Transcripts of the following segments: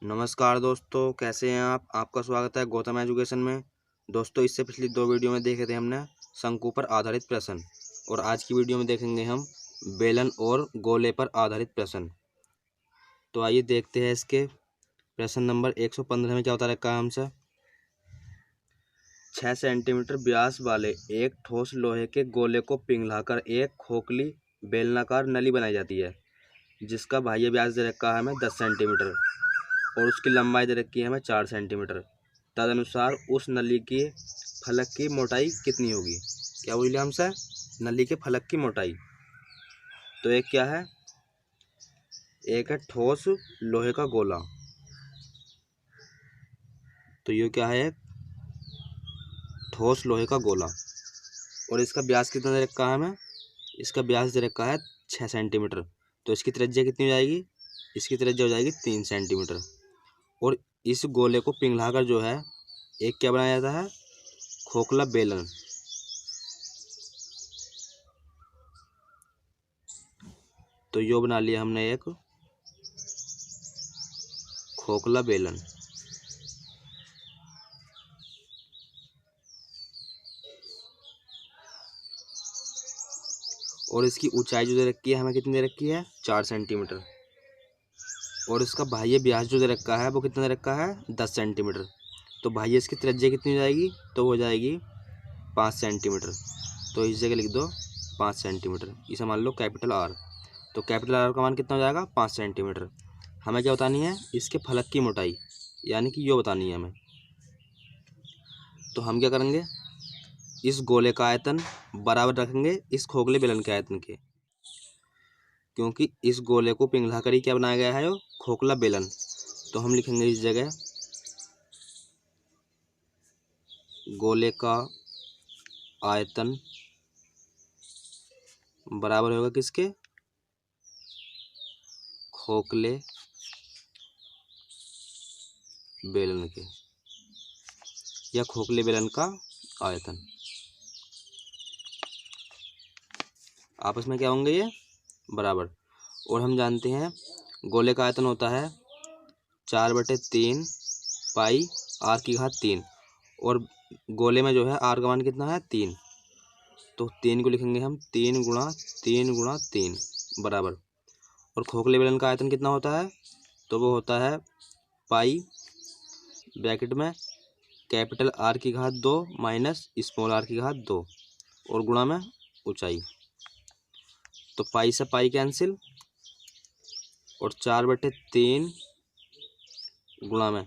नमस्कार दोस्तों, कैसे हैं आप। आपका स्वागत है गौतम एजुकेशन में। दोस्तों, इससे पिछली 2 वीडियो में देखे थे हमने शंकु पर आधारित प्रश्न, और आज की वीडियो में देखेंगे हम बेलन और गोले पर आधारित प्रश्न। तो आइए देखते हैं इसके प्रश्न नंबर 115 में क्या बता रखा है हमसे। 6 सेंटीमीटर व्यास वाले एक ठोस लोहे के गोले को पिघलाकर एक खोखली बेलनाकार नली बनाई जाती है, जिसका बाह्य व्यास दे रखा है हमें 10 सेंटीमीटर और उसकी लंबाई दे रखी है हमें 4 सेंटीमीटर। तदनुसार उस नली की फलक की मोटाई कितनी होगी। क्या बोले हमसे, नली के फलक की मोटाई। तो एक क्या है, एक है ठोस लोहे का गोला। तो ये क्या है, एक ठोस लोहे का गोला, और इसका व्यास कितना दे रखा है हमें। इसका व्यास दे रखा है 6 सेंटीमीटर। तो इसकी त्रिज्या कितनी हो जाएगी, इसकी त्रिज्या हो जाएगी 3 सेंटीमीटर। और इस गोले को पिघलाकर जो है एक क्या बनाया जाता है, खोखला बेलन। तो यो बना लिया हमने एक खोखला बेलन। और इसकी ऊंचाई जो दे रखी है हमें कितनी दे रखी है, 4 सेंटीमीटर। और इसका बाह्य व्यास जो दे रखा है वो कितना दे रखा है, 10 सेंटीमीटर। तो बाह्य इसकी त्रिज्या कितनी हो जाएगी, तो हो जाएगी 5 सेंटीमीटर। तो इस जगह लिख दो 5 सेंटीमीटर। इसे मान लो कैपिटल आर। तो कैपिटल आर का मान कितना हो जाएगा, 5 सेंटीमीटर। हमें क्या बतानी है, इसके फलक की मोटाई, यानी कि यो बतानी है हमें। तो हम क्या करेंगे, इस गोले का आयतन बराबर रखेंगे इस खोखले बेलन के आयतन के, क्योंकि इस गोले को पिघला कर ही क्या बनाया गया है, वो खोखला बेलन। तो हम लिखेंगे इस जगह गोले का आयतन बराबर होगा किसके, खोखले बेलन के, या खोखले बेलन का आयतन। आपस में क्या होंगे ये, बराबर। और हम जानते हैं गोले का आयतन होता है 4/3 पाई आर की घात 3, और गोले में जो है आर का मान कितना है, 3। तो 3 को लिखेंगे हम 3 गुणा 3 गुणा 3 बराबर। और खोखले बेलन का आयतन कितना होता है, तो वो होता है पाई ब्रैकेट में कैपिटल आर की घात 2 माइनस स्मॉल आर की घात 2 और गुणा में ऊंचाई। तो पाई से पाई कैंसिल, और 4/3 गुणा में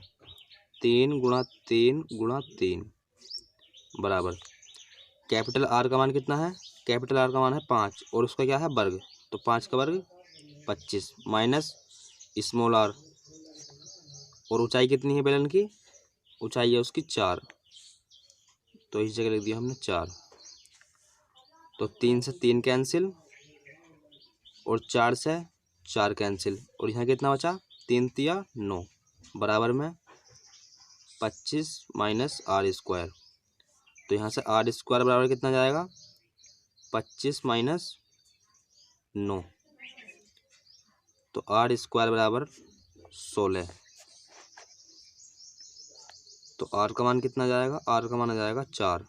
3 गुणा 3 गुणा 3 बराबर कैपिटल आर का मान कितना है, कैपिटल आर का मान है 5, और उसका क्या है, वर्ग। तो 5 का वर्ग 25 माइनस स्मॉल आर, और ऊंचाई कितनी है बेलन की, ऊंचाई है उसकी 4। तो इस जगह लिख दिया हमने 4। तो 3 से 3 कैंसिल, और 4 से 4 कैंसिल, और यहाँ कितना बचा, 3 तिया 9 बराबर में 25 माइनस आर स्क्वायर। तो यहाँ से आर स्क्वायर बराबर कितना जाएगा, 25 माइनस 9। तो आर स्क्वायर बराबर 16। तो आर का मान कितना जाएगा, आर का मान आ जाएगा 4।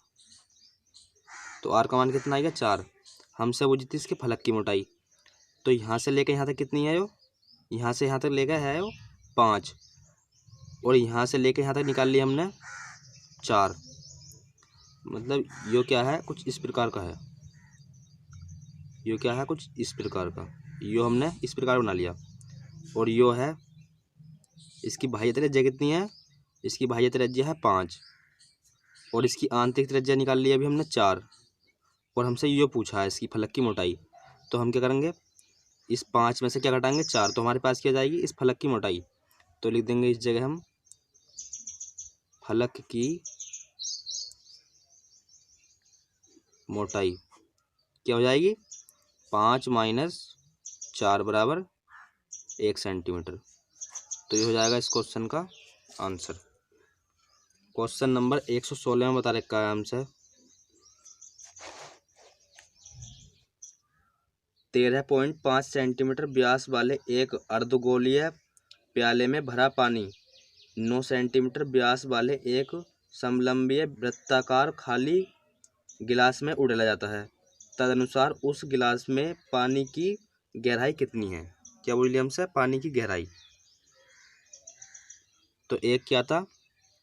तो आर का मान कितना आएगा, 4। हमसे वो थी इसके फलक की मोटाई। तो यहाँ से लेकर यहाँ तक कितनी है, वो यहाँ से यहाँ तक लेकर है वो 5, और यहाँ से लेकर यहाँ तक निकाल लिया हमने 4। मतलब यो क्या है, कुछ इस प्रकार का है। यो क्या है, कुछ इस प्रकार का। यो हमने इस प्रकार बना लिया। और यो है, इसकी बाह्य त्रिज्या कितनी है, इसकी बाह्य त्रिज्या है 5, और इसकी आंतरिक त्रिज्या निकाल ली अभी हमने 4, और हमसे यो पूछा है इसकी फलक की मोटाई। तो हम क्या करेंगे, इस 5 में से क्या घटाएंगे, 4। तो हमारे पास क्या जाएगी, इस फलक की मोटाई। तो लिख देंगे इस जगह हम फलक की मोटाई क्या हो जाएगी, 5 माइनस 4 बराबर 1 सेंटीमीटर। तो ये हो जाएगा इस क्वेश्चन का आंसर। क्वेश्चन नंबर 116 में बता रखा है हमसे 13.5 सेंटीमीटर व्यास वाले एक अर्धगोलीय प्याले में भरा पानी 9 सेंटीमीटर व्यास वाले एक समलंबीय वृत्ताकार खाली गिलास में उड़ेला जाता है। तदनुसार उस गिलास में पानी की गहराई कितनी है? क्या बोल लिया हमसे? पानी की गहराई। तो एक क्या था?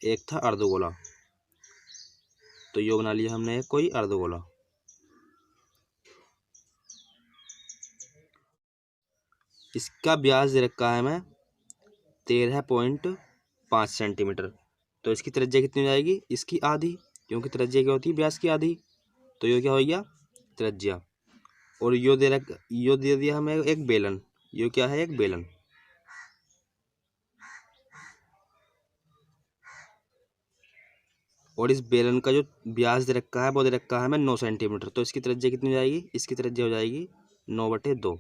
एक था अर्धगोला, तो ये बना लिया हमने कोई अर्धगोला। इसका व्यास दे रखा है हमें 13.5 सेंटीमीटर। तो इसकी त्रिज्या कितनी हो जाएगी? इसकी आधी, क्योंकि त्रिज्या क्या होती है? व्यास की आधी। तो ये क्या हो गया? त्रिज्या। और यो दे दिया हमें एक बेलन। यो क्या है? एक बेलन। और इस बेलन का जो व्यास दे रखा है वो दे रखा है हमें 9 सेंटीमीटर। तो इसकी त्रिज्या कितनी हो जाएगी? इसकी त्रिज्या हो जाएगी 9/2।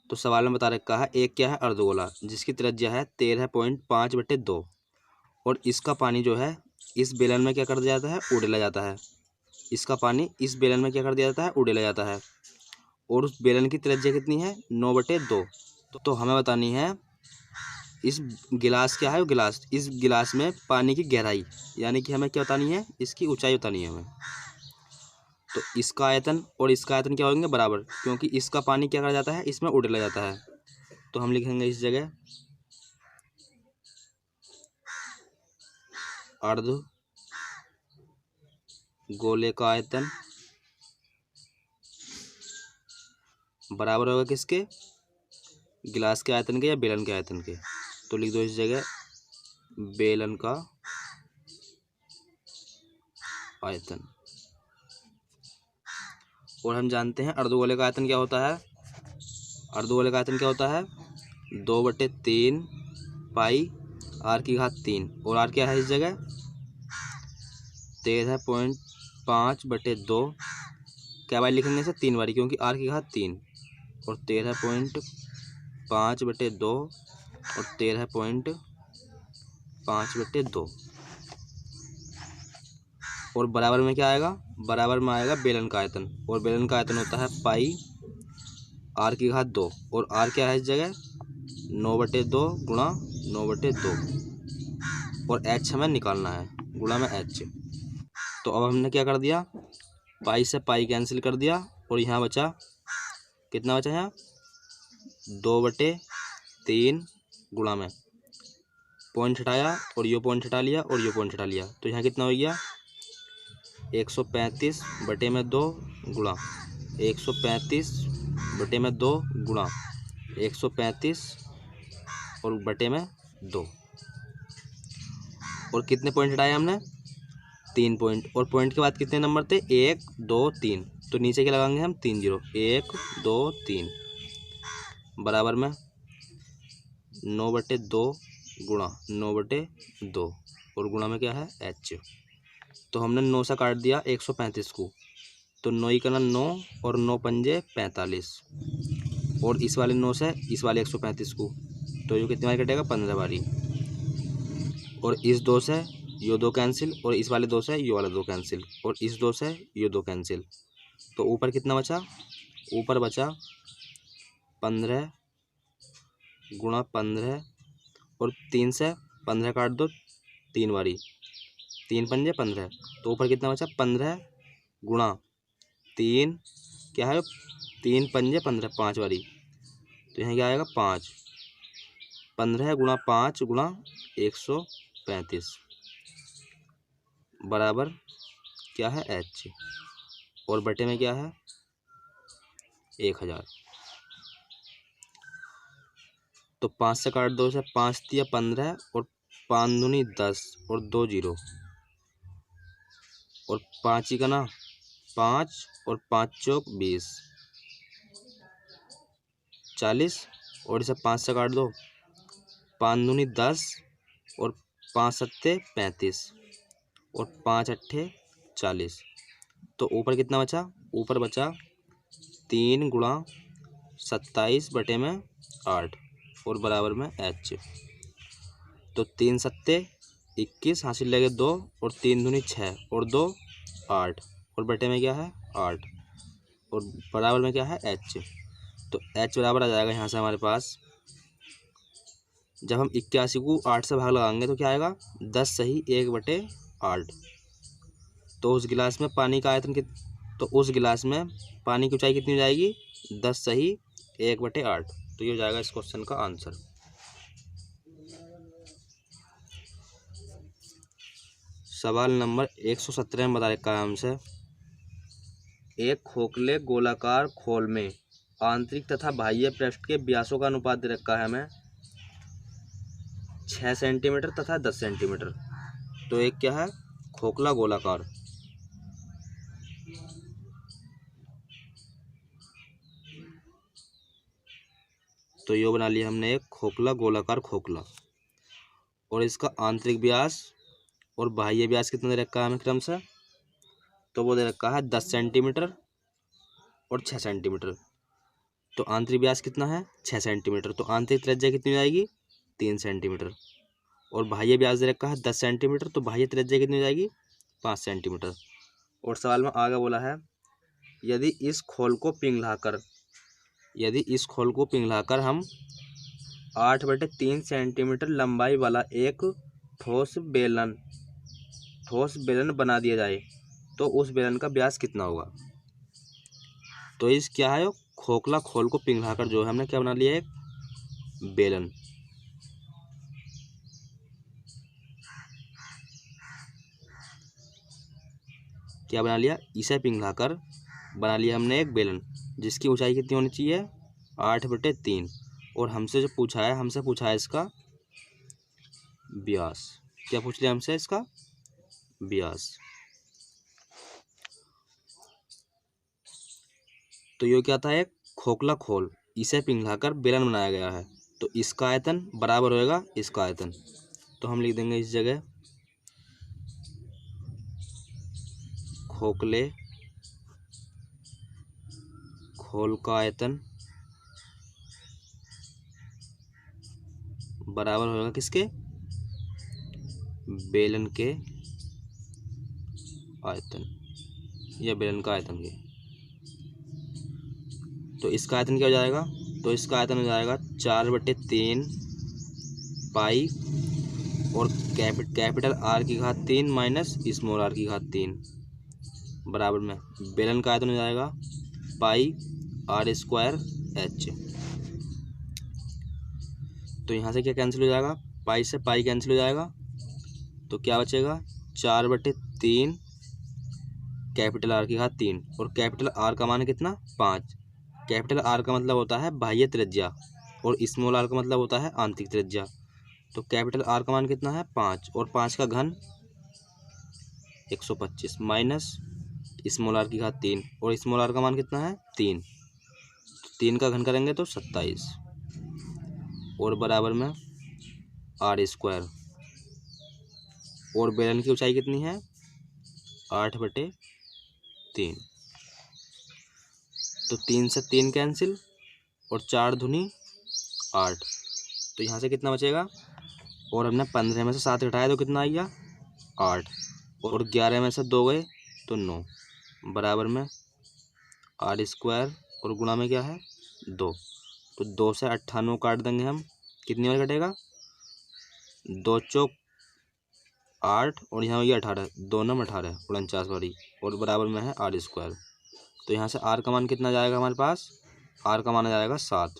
तो सवाल में बता रखा है एक क्या है? अर्धगोला, जिसकी त्रिज्या है 13.5/2। और इसका पानी जो है इस बेलन में क्या कर दिया जाता है? उड़ेला जाता है। इसका पानी इस बेलन में क्या कर दिया जाता है? उड़ेला जाता है। और उस बेलन की त्रिज्या कितनी है? 9/2। तो हमें बतानी है इस गिलास क्या है? वो गिलास, इस गिलास में पानी की गहराई, यानी कि हमें क्या बतानी है? इसकी ऊंचाई बतानी है हमें। तो इसका आयतन और इसका आयतन क्या होंगे? बराबर, क्योंकि इसका पानी क्या कर जाता है? इसमें उड़ेला जाता है। तो हम लिखेंगे इस जगह अर्ध गोले का आयतन बराबर होगा किसके? गिलास के आयतन के या बेलन के आयतन के। तो लिख दो इस जगह बेलन का आयतन। और हम जानते हैं अर्धगोले का आयतन क्या होता है? अर्धगोले का आयतन क्या होता है? 2/3 पाई r⁵3। और r क्या है इस जगह? 13.5/2। क्या बार लिखेंगे इसे? 3 बारी, क्योंकि r⁵3। और 13.5/2 और 13.5/2। और बराबर में क्या आएगा? बराबर में आएगा बेलन का आयतन। और बेलन का आयतन होता है पाई r⁵2। और r क्या है इस जगह? 9/2 गुणा 9/2। और h हमें निकालना है, गुणा में h। तो अब हमने क्या कर दिया? पाई से पाई कैंसिल कर दिया। और यहाँ बचा कितना? बचा यहाँ 2/3 गुणा में पॉइंट हटाया और ये पॉइंट हटा लिया और ये पॉइंट हटा लिया। तो यहाँ कितना हो गया? 135/2 गुणा 135/2 गुणा 135 और बटे में 2। और कितने पॉइंट हटाए हमने? 3 पॉइंट। और पॉइंट के बाद कितने नंबर थे? 1 2 3। तो नीचे क्या लगाएंगे हम? 3 0। 1 2 3 बराबर में 9/2 गुणा 9/2। और गुणा में क्या है? h। तो हमने 9 से काट दिया 135 को। तो 9 का 9 और 9 पंजे 45। और इस वाले 9 से इस वाले 135 को, तो ये कितनी बारी कटेगा? 15 बारी। और इस 2 से ये 2 कैंसिल, और इस वाले 2 से ये वाला 2 कैंसिल, और इस 2 से ये 2 कैंसिल। तो ऊपर कितना बचा? ऊपर बचा 15 गुणा 15। और 3 से 15 काट दो 3 बारी, 3 पंजे 15। तो ऊपर कितना बचा? 15 गुणा 3 क्या है? 3 पंजे 15, 5 बारी। तो यहाँ क्या आएगा? 5। 15 गुणा 5 गुणा 135 बराबर क्या है? h। और बटे में क्या है? 1000। तो 5 से काट दो से 5 दिया 15 और 5 दूनी 10 और 2 0। और 5 ही का ना 5 और 5 चौक 20 40। और इसे 5 से काट दो, 5 दूनी 10 और 5 सत्ते 35 और 5 अट्ठे 40। तो ऊपर कितना बचा? ऊपर बचा 3 गुणा 27 बटे में 8 और बराबर में h। तो 3 सत्ते 21 हासिल लगे 2 और 3 दूनी 6 और 2 8 और बटे में क्या है? 8 और बराबर में क्या है? h। तो h बराबर आ जाएगा यहाँ से हमारे पास जब हम 81 को 8 से भाग लगाएंगे तो क्या आएगा, 10 सही 1/8। तो उस गिलास में पानी का आयतन तो उस गिलास में पानी की ऊंचाई कितनी हो जाएगी, 10 सही 1/8। तो ये हो जाएगा इस क्वेश्चन का आंसर। सवाल नंबर 117 में बता रखा है हमसे, एक खोखले गोलाकार खोल में आंतरिक तथा बाह्य पृष्ठ के व्यासों का अनुपात दे रखा है हमें 6 सेंटीमीटर तथा 10 सेंटीमीटर। तो एक क्या है, खोखला गोलाकार। तो ये बना लिया हमने एक खोखला गोलाकार खोखला, और इसका आंतरिक व्यास और बाह्य व्यास कितना दे रखा है हमें क्रम से, तो वो दे रखा है 10 सेंटीमीटर और 6 सेंटीमीटर। तो आंतरिक व्यास कितना है, 6 सेंटीमीटर। तो आंतरिक त्रिज्या कितनी हो जाएगी, 3 सेंटीमीटर। और बाह्य व्यास दे रखा है 10 सेंटीमीटर, तो बाह्य त्रिज्या कितनी हो जाएगी, 5 सेंटीमीटर। और सवाल में आगे बोला है, यदि इस खोल को पिघलाकर हम 8/3 सेंटीमीटर लंबाई वाला एक ठोस बेलन बना दिया जाए तो उस बेलन का व्यास कितना होगा। तो इस क्या है, खोखला खोल को पिघलाकर जो है हमने क्या बना लिया, एक बेलन। क्या बना लिया, इसे पिघलाकर बना लिया हमने एक बेलन, जिसकी ऊंचाई कितनी होनी चाहिए, 8/3। और हमसे पूछा है इसका व्यास। क्या पूछ लिया हमसे, इसका व्यास। तो ये क्या था, एक खोखला खोल, इसे पिघलाकर बेलन बनाया गया है, तो इसका आयतन बराबर होएगा इसका आयतन। तो हम लिख देंगे इस जगह, खोखले खोल का आयतन बराबर होगा किसके, बेलन के आयतन, या बेलन का आयतन के। तो इसका आयतन क्या हो जाएगा, तो इसका आयतन हो जाएगा 4/3 पाई और कैपिटल आर की घात 3 माइनस स्मॉल आर की घात 3 बराबर में बेलन का आयतन हो जाएगा पाई r² h। तो यहाँ से क्या कैंसिल हो जाएगा, पाई से पाई कैंसिल हो जाएगा, तो क्या बचेगा, 4/3 कैपिटल आर की घात 3, और कैपिटल आर का मान कितना, 5। कैपिटल आर का मतलब होता है बाह्य त्रिज्या और स्मॉल आर का मतलब होता है आंतरिक त्रिज्या। तो कैपिटल आर का मान कितना है, 5, और 5 का घन 125 माइनस स्मॉल आर की घात 3, और स्मॉल आर का मान कितना है, 3। तो 3 का घन करेंगे तो 27, और बराबर में r²। और बेलन की ऊंचाई कितनी है, 8/3। तो 3 से 3 कैंसिल, और 4 दूनी 8। तो यहाँ से कितना बचेगा, और हमने 15 में से 7 घटाया तो कितना आ गया, 8। और 11 में से 2 गए तो 9 बराबर में r² और गुणा में क्या है, 2। तो 2 से 98 काट देंगे हम, कितनी बार कटेगा, 2 चौक 8 और यहाँ हो गया 18, 2 9 18 49 बारी, और बराबर में है r²। तो यहाँ से r का मान कितना जाएगा हमारे पास, r का मान आ जाएगा 7।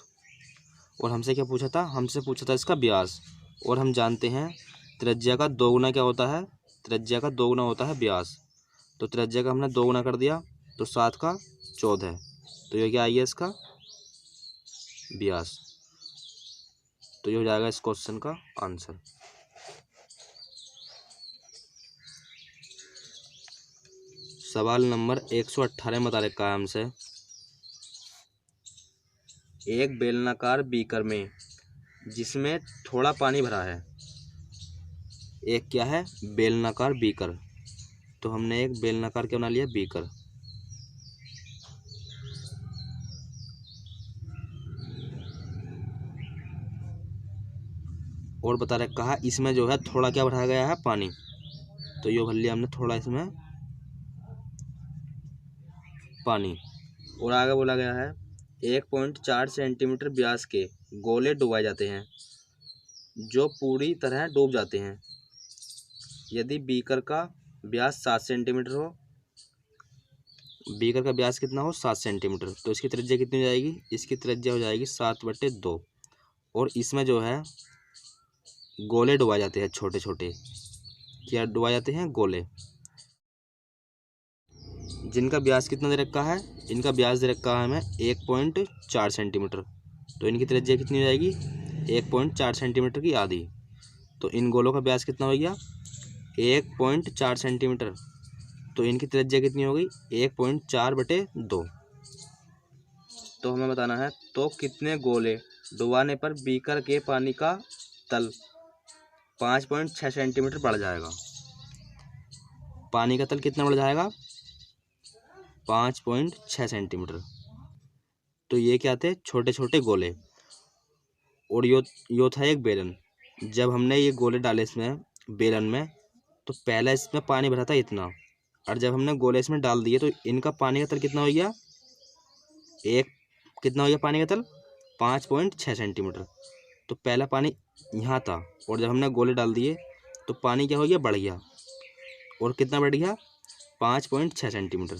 और हमसे क्या पूछा था, हमसे पूछा था इसका व्यास, और हम जानते हैं त्रिज्या का 2 गुना क्या होता है, त्रिज्या का 2 गुना होता है व्यास। तो त्रिज्या का हमने 2 गुना कर दिया, तो 7 का 14। तो ये क्या आइए इसका व्यास। तो ये हो जाएगा इस क्वेश्चन का आंसर। सवाल नंबर 118 बता रखा है हमसे, एक बेलनाकार बीकर में जिसमें थोड़ा पानी भरा है, एक क्या है, बेलनाकार बीकर। तो हमने एक बेलनाकार क्या बना लिया, बीकर। और बता रखा है इसमें जो है थोड़ा क्या भरा गया है, पानी। तो ये भर लिया हमने थोड़ा इसमें पानी। और आगे बोला गया है 1.4 सेंटीमीटर व्यास के गोले डुबाए जाते हैं जो पूरी तरह डूब जाते हैं। यदि बीकर का व्यास 7 सेंटीमीटर हो, बीकर का व्यास कितना हो 7 सेंटीमीटर, तो इसकी त्रिज्या कितनी हो जाएगी, इसकी त्रिज्या हो जाएगी 7/2। और इसमें जो है गोले डुबाए जाते हैं छोटे छोटे। क्या डुबाए जाते हैं, गोले, जिनका व्यास कितना दे रखा है, इनका व्यास दे रखा है हमें 1.4 सेंटीमीटर। तो इनकी त्रिज्या कितनी हो जाएगी, 1.4 सेंटीमीटर की आधी। तो इन गोलों का व्यास कितना हो गया, 1.4 सेंटीमीटर। तो इनकी त्रिज्या कितनी हो गई, 1.4/2। तो हमें बताना है, तो कितने गोले डुबाने पर बीकर के पानी का तल 5.6 सेंटीमीटर बढ़ जाएगा। पानी का तल कितना बढ़ जाएगा, 5.6 सेंटीमीटर। तो ये क्या थे, छोटे छोटे गोले। और यो था एक बेलन। जब हमने ये गोले डाले इसमें बेलन में, तो पहले इसमें पानी भरा था इतना, और जब हमने गोले इसमें डाल दिए तो इनका पानी का तल कितना हो गया, कितना हो गया पानी का तल, 5.6 सेंटीमीटर। तो पहला पानी यहाँ था, और जब हमने गोले डाल दिए तो पानी क्या हो गया, बढ़ गया। और कितना बढ़ गया, 5.6 सेंटीमीटर।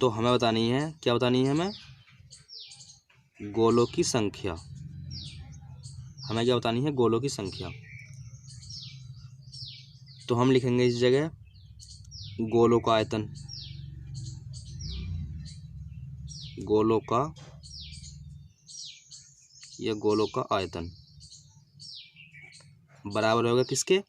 तो हमें बतानी है, क्या बतानी है हमें, गोलों की संख्या। हमें क्या बतानी है, गोलों की संख्या। तो हम लिखेंगे इस जगह गोलों का आयतन, गोलों का या गोलों का आयतन बराबर होगा किसके,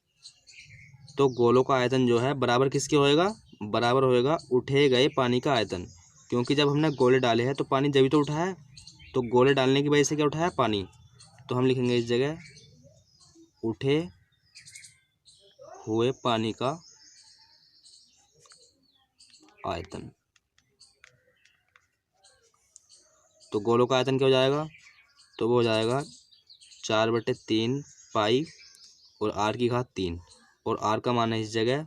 तो गोलों का आयतन जो है बराबर किसके होएगा, बराबर होएगा उठे गए पानी का आयतन। क्योंकि जब हमने गोले डाले हैं तो पानी जब ही तो उठा है, तो गोले डालने की वजह से क्या उठा है, पानी। तो हम लिखेंगे इस जगह उठे हुए पानी का आयतन। तो गोलों का आयतन क्या हो जाएगा, तो वो हो जाएगा 4/3 पाई और आर की घात 3। और आर का मान है इस जगह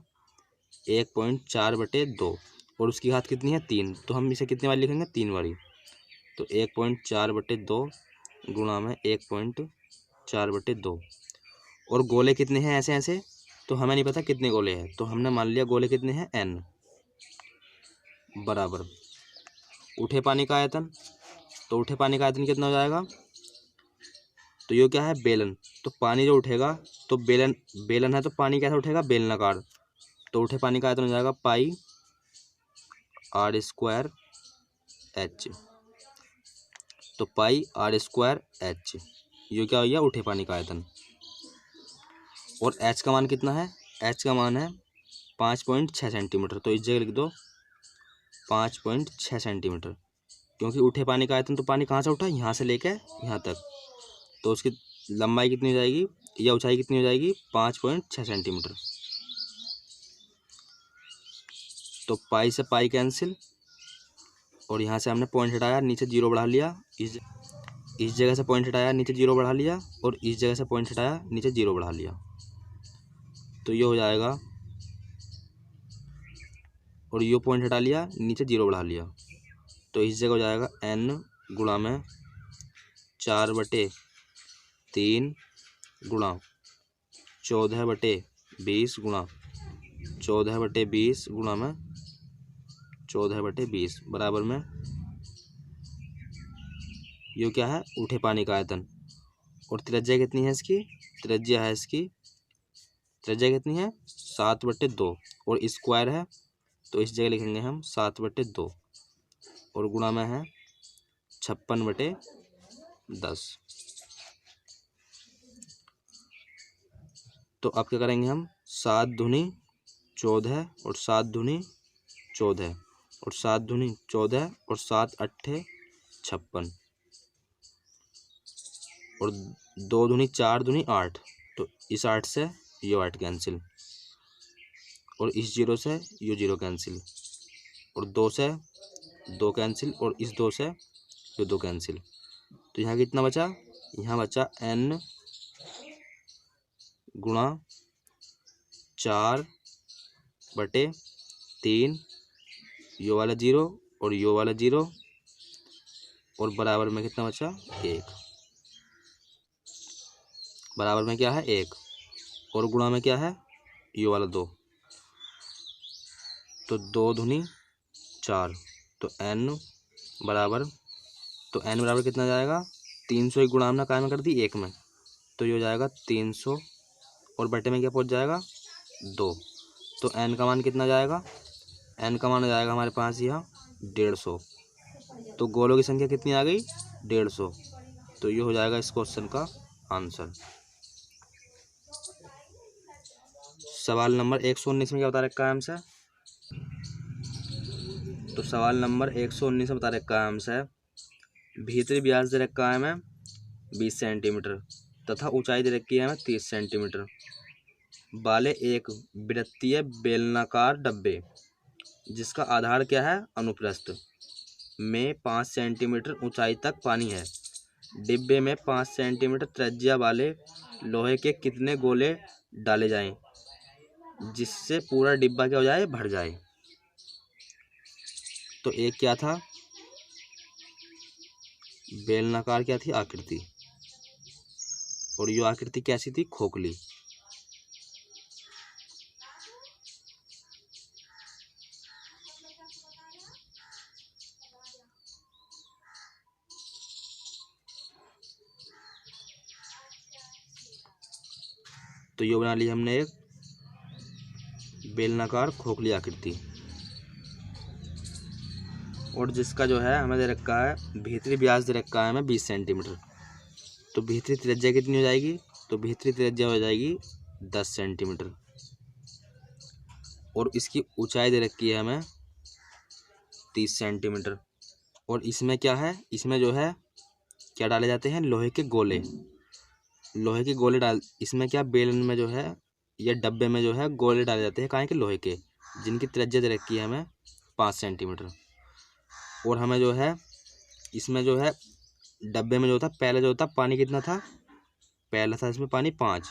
1.4/2 और उसकी घात कितनी है, 3। तो हम इसे कितनी बार लिखेंगे, 3 बारी। तो 1.4/2 गुणा में 1.4/2। और गोले कितने हैं ऐसे ऐसे, तो हमें नहीं पता कितने गोले हैं, तो हमने मान लिया गोले कितने हैं, n बराबर उठे पानी का आयतन। तो उठे पानी का आयतन कितना हो जाएगा, तो ये क्या है, बेलन। तो पानी जो उठेगा, तो बेलन है तो पानी कैसे उठेगा, बेलनाकार। तो उठे पानी का आयतन हो जाएगा पाई r² h। तो पाई r² h, ये क्या हो गया, उठे पानी का आयतन। और h का मान कितना है, h का मान है 5.6 सेंटीमीटर। तो इस जगह लिख दो 5.6 सेंटीमीटर। क्योंकि उठे पानी का आयतन, तो पानी कहाँ से उठा, यहाँ से लेके यहाँ तक। तो उसकी लंबाई कितनी हो जाएगी या ऊंचाई कितनी हो जाएगी, 5.6 सेंटीमीटर। तो पाई से पाई कैंसिल, और यहाँ से हमने पॉइंट हटाया, नीचे 0 बढ़ा लिया। इस जगह से पॉइंट हटाया, नीचे 0 बढ़ा लिया, और इस जगह से पॉइंट हटाया, नीचे 0 बढ़ा लिया। तो ये हो जाएगा, और ये पॉइंट हटा लिया, नीचे 0 बढ़ा लिया। तो इस जगह हो जाएगा n गुणा में 4/3 गुणा 14/20 गुणा 14/20 गुणा में 14/20 बराबर में ये क्या है, उठे पानी का आयतन। और त्रिज्या कितनी है इसकी, त्रिज्या है इसकी, त्रिज्या कितनी है, 7/2 और स्क्वायर है, तो इस जगह लिखेंगे हम 7/2 और गुणा में है 56/10। तो अब क्या करेंगे हम, 7 दूनी 14 और 7 दूनी 14 और 7 दूनी 14 और 7 अट्ठे 56 और 2 दूनी 4 दूनी 8। तो इस 8 से ये 8 कैंसिल, और इस 0 से ये 0 कैंसिल, और 2 से 2 कैंसिल, और इस 2 से ये 2 कैंसिल। तो यहाँ कितना बचा, यहाँ बचा n गुणा 4/3 यो वाला 0 और यो वाला 0 और बराबर में कितना बचा, 1। बराबर में क्या है 1 और गुणा में क्या है ये वाला 2, तो 2 दूनी 4, तो n बराबर, तो n बराबर कितना जाएगा 300 ही गुणा हमने काय में कर दी 1 में, तो ये हो जाएगा 300 और बटे में क्या पहुंच जाएगा 2, तो n का मान कितना जाएगा, n का मान हो जाएगा हमारे पास यहाँ 150। तो गोलों की संख्या कितनी आ गई 150, तो ये हो जाएगा इस क्वेश्चन का आंसर। सवाल नंबर 119 में क्या बता रखा है हमसे, तो सवाल नंबर 119 में बता रखा है हमसे भीतरी व्यास दे रखा है हमें 20 सेंटीमीटर तथा ऊंचाई दे रखी है हमें 30 सेंटीमीटर वाले एक वृत्तीय बेलनाकार डब्बे जिसका आधार क्या है अनुप्रस्थ में 5 सेंटीमीटर ऊंचाई तक पानी है। डिब्बे में 5 सेंटीमीटर त्रिज्या वाले लोहे के कितने गोले डाले जाएं जिससे पूरा डिब्बा क्या हो जाए भर जाए। तो एक क्या था बेलनाकार क्या थी आकृति, और ये आकृति कैसी थी खोखली। तो ये बना ली हमने एक बेलनाकार खोखली आकृति, और जिसका जो है हमें दे रखा है भीतरी व्यास दे रखा है हमें 20 सेंटीमीटर, तो भीतरी त्रिज्या कितनी हो जाएगी, तो भीतरी त्रिज्या हो जाएगी 10 सेंटीमीटर, और इसकी ऊंचाई दे रखी है हमें 30 सेंटीमीटर। और इसमें क्या है, इसमें जो है क्या डाले जाते हैं लोहे के गोले, लोहे के गोले डाल, इसमें क्या बेलन में जो है या डब्बे में जो है गोले डाले जाते हैं काहे के लोहे के, जिनकी त्रिज्या दे रखी है हमें 5 सेंटीमीटर। और हमें जो है इसमें जो है डब्बे में जो था पहले जो था पानी कितना था, पहले था इसमें पानी 5,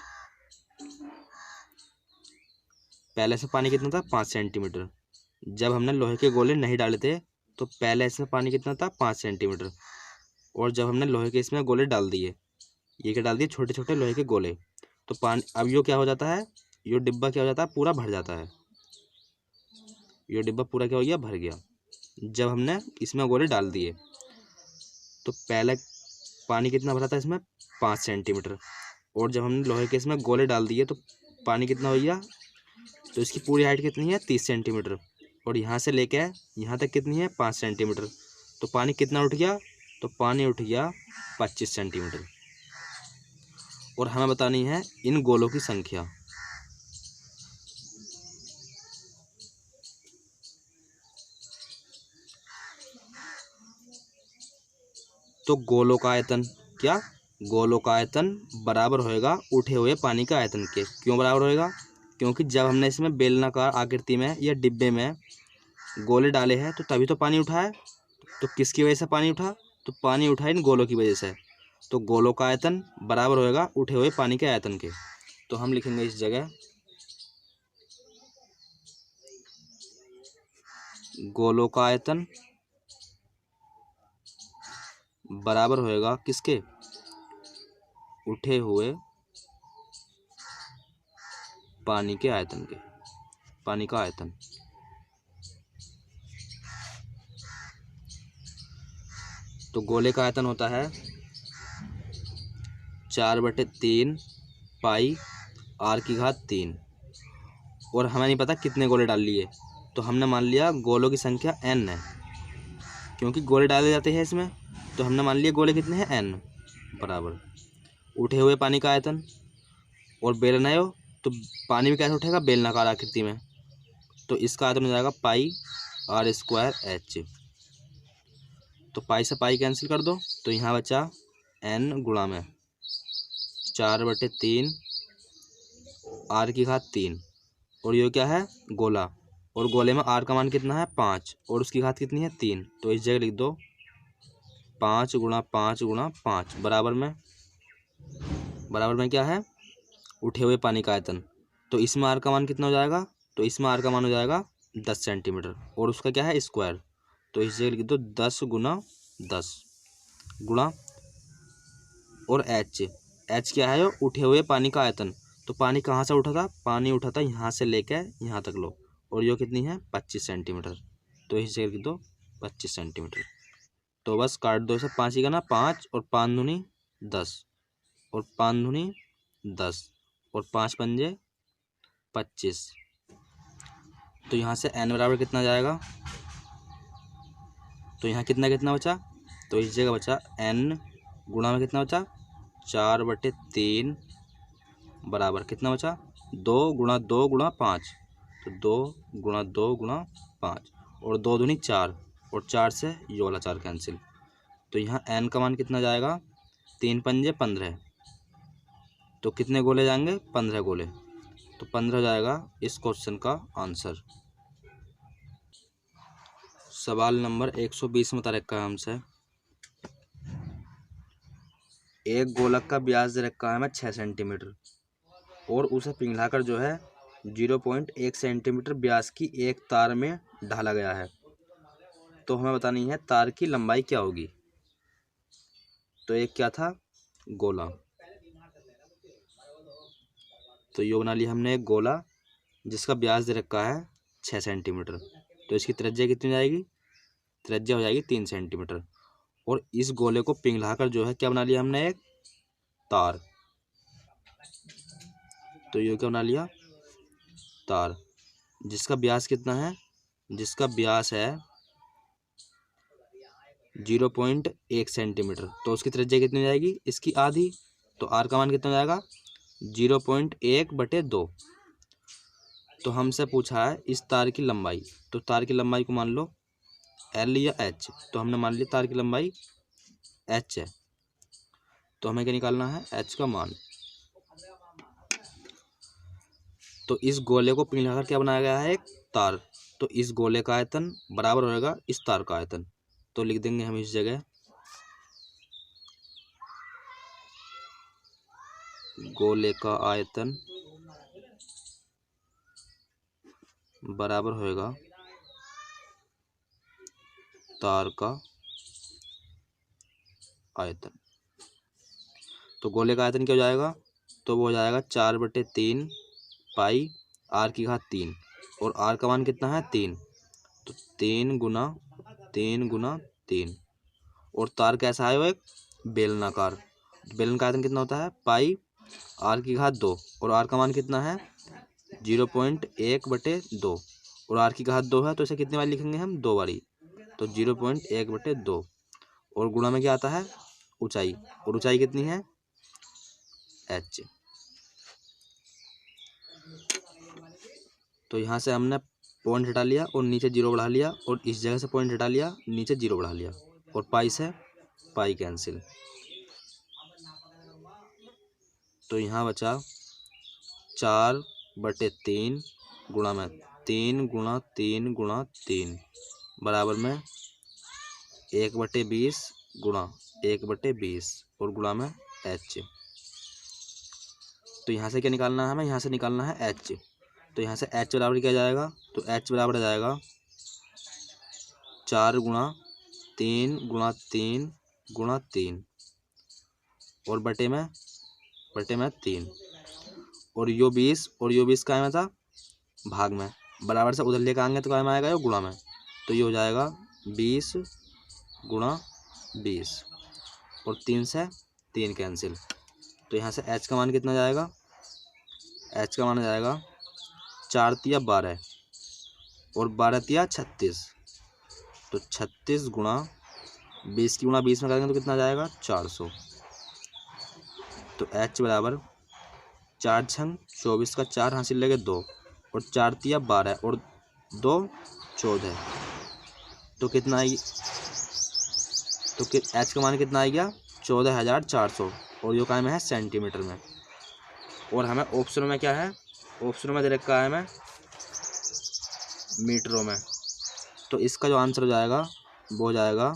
पहले से पानी कितना था 5 सेंटीमीटर। जब हमने लोहे के गोले नहीं डाले थे तो पहले इसमें पानी कितना था 5 सेंटीमीटर, और जब हमने लोहे के इसमें गोले डाल दिए, ये क्या डाल दिए छोटे छोटे लोहे के गोले, तो पानी अब यो क्या हो जाता है, यो डिब्बा क्या हो जाता है पूरा भर जाता है, यो डिब्बा पूरा क्या हो गया भर गया जब हमने इसमें गोले डाल दिए। तो पहले पानी कितना भरा था इसमें 5 सेंटीमीटर, और जब हमने लोहे के इसमें गोले डाल दिए तो पानी कितना हो गया, तो इसकी पूरी हाइट कितनी है 30 सेंटीमीटर, और यहाँ से लेके यहाँ तक कितनी है 5 सेंटीमीटर, तो पानी कितना उठ गया, तो पानी उठ गया 25 सेंटीमीटर। और हमें बतानी है इन गोलों की संख्या। तो गोलों का आयतन क्या, गोलों का आयतन बराबर होएगा उठे हुए पानी का आयतन के। क्यों बराबर होएगा, क्योंकि जब हमने इसमें बेलनाकार आकृति में या डिब्बे में गोले डाले हैं तो तभी तो पानी उठा है। तो किसकी वजह से पानी उठा, तो पानी उठा इन गोलों की वजह से। तो गोलों का आयतन बराबर होएगा उठे हुए पानी के आयतन के। तो हम लिखेंगे इस जगह गोलों का आयतन बराबर होएगा किसके, उठे हुए पानी के आयतन के, पानी का आयतन। तो गोले का आयतन होता है 4/3 पाई r⁻3, और हमें नहीं पता कितने गोले डाल लिए, तो हमने मान लिया गोलों की संख्या n है, क्योंकि गोले डाले जाते हैं इसमें, तो हमने मान लिया गोले कितने हैं n बराबर उठे हुए पानी का आयतन। और बेलन है तो पानी में कैसे उठेगा बेलनाकार आकृति में, तो इसका आयतन हो जाएगा पाई r²h। तो पाई से पाई कैंसिल कर दो, तो यहाँ बचा n गुणा में 4/3 r⁻3, और ये क्या है गोला, और गोले में r का मान कितना है 5 और उसकी घात कितनी है 3, तो इस जगह लिख दो 5 × 5 × 5 बराबर में क्या है उठे हुए पानी का आयतन। तो इसमें r का मान कितना हो जाएगा, तो इसमें r का मान हो जाएगा 10 सेंटीमीटर, और उसका क्या है स्क्वायर, तो इस जगह लिख दो 10 × 10 गुणा और h एच क्या है? उठे हुए पानी का आयतन। तो पानी कहाँ से उठा था? पानी उठा था यहाँ से लेके यहाँ तक लो, और यो कितनी है? 25 सेंटीमीटर। तो इसे लिख दो 25 सेंटीमीटर। तो बस काट दो इसे, 5 ही का ना 5 और 5 दूनी 10 और 5 दूनी 10 और 5 पंजे 25। तो यहाँ से n बराबर कितना जाएगा? तो यहाँ कितना कितना बचा? तो इस जगह बचा n गुणा में कितना बचा? 4/3 बराबर कितना बचा? 2 गुणा 2 गुणा 5। तो 2 गुणा 2 गुणा 5 और 2 दूनी 4 और 4 से ये वाला 4 कैंसिल। तो यहाँ n का मान कितना जाएगा? 3 पंजे 15। तो कितने गोले जाएंगे? 15 गोले। तो 15 जाएगा इस क्वेश्चन का आंसर। सवाल नंबर 120 में बता रखा है हमसे, एक गोलक का व्यास दे रखा है हमें 6 सेंटीमीटर और उसे पिघलाकर जो है 0.1 सेंटीमीटर व्यास की एक तार में ढाला गया है। तो हमें बतानी है तार की लंबाई क्या होगी। तो एक क्या था? गोला। तो ये बना लिया हमने एक गोला जिसका व्यास दे रखा है 6 सेंटीमीटर। तो इसकी त्रिज्या कितनी जाएगी? त्रिज्या हो जाएगी 3 सेंटीमीटर। और इस गोले को पिघलाकर जो है क्या बना लिया हमने? एक तार। तो ये क्या बना लिया? तार जिसका व्यास कितना है? जिसका व्यास है 0.1 सेंटीमीटर। तो उसकी त्रिज्या कितनी जाएगी? इसकी आधी। तो आर का मान कितना जाएगा? 0.1/2। तो हमसे पूछा है इस तार की लंबाई। तो तार की लंबाई को मान लो L या H। तो हमने मान लिया तार की लंबाई H है। तो हमें क्या निकालना है? H का मान। तो इस गोले को पिघलाकर क्या बनाया गया है? एक तार। तो इस गोले का आयतन बराबर होगा इस तार का आयतन। तो लिख देंगे हम इस जगह गोले का आयतन बराबर होगा तार का आयतन। तो गोले का आयतन क्या हो जाएगा? तो वो हो जाएगा 4/3 पाई r की घात 3। और r का मान कितना है? 3। तो 3 गुना 3 गुना 3। और तार कैसा है? वो एक बेलनाकार। बेलन का आयतन कितना होता है? पाई r की घात 2 और r का मान कितना है? 0.1/2 और r की घात 2 है। तो इसे कितनी बार लिखेंगे हम? 2 बारी। तो 0.1/2 और गुणा में क्या आता है? ऊंचाई। और ऊंचाई कितनी है? h। तो यहाँ से हमने पॉइंट हटा लिया और नीचे 0 बढ़ा लिया और इस जगह से पॉइंट हटा लिया, नीचे 0 बढ़ा लिया और पाई से पाई कैंसिल। तो यहाँ बचा 4/3 गुणा में 3 गुणा 3 गुणा 3 बराबर में 1/20 गुणा 1/20 और गुणा में h। तो यहाँ से क्या निकालना है हमें? यहाँ से निकालना है h। तो यहाँ से h बराबर क्या जाएगा? तो h बराबर आ जाएगा 4 गुणा 3 गुणा 3 गुणा 3 और बटे में 3 और यो 20 काय में था? भाग में। बराबर से उधर लेकर आएंगे तो काय में आएगा? यो गुणा में। तो ये हो जाएगा 20 गुणा 20 और 3 से 3 कैंसिल। तो यहाँ से h का मान कितना जाएगा? h का मान जाएगा 4 तिया 12 और 12 तिया 36। तो 36 गुणा 20 की गुणा 20 में करेंगे तो कितना जाएगा? 400। तो h बराबर 4 छंग 24 का 4 हासिल लगे 2 और 4 तिया 12 और 2 14। तो कितना आएगी? तो h का मान कितना आ गया? 14,400 और यो काय में है? सेंटीमीटर में। और हमें ऑप्शन में क्या है? ऑप्शन में दे रखा है हमें मीटरों में। तो इसका जो आंसर हो जाएगा वो हो जाएगा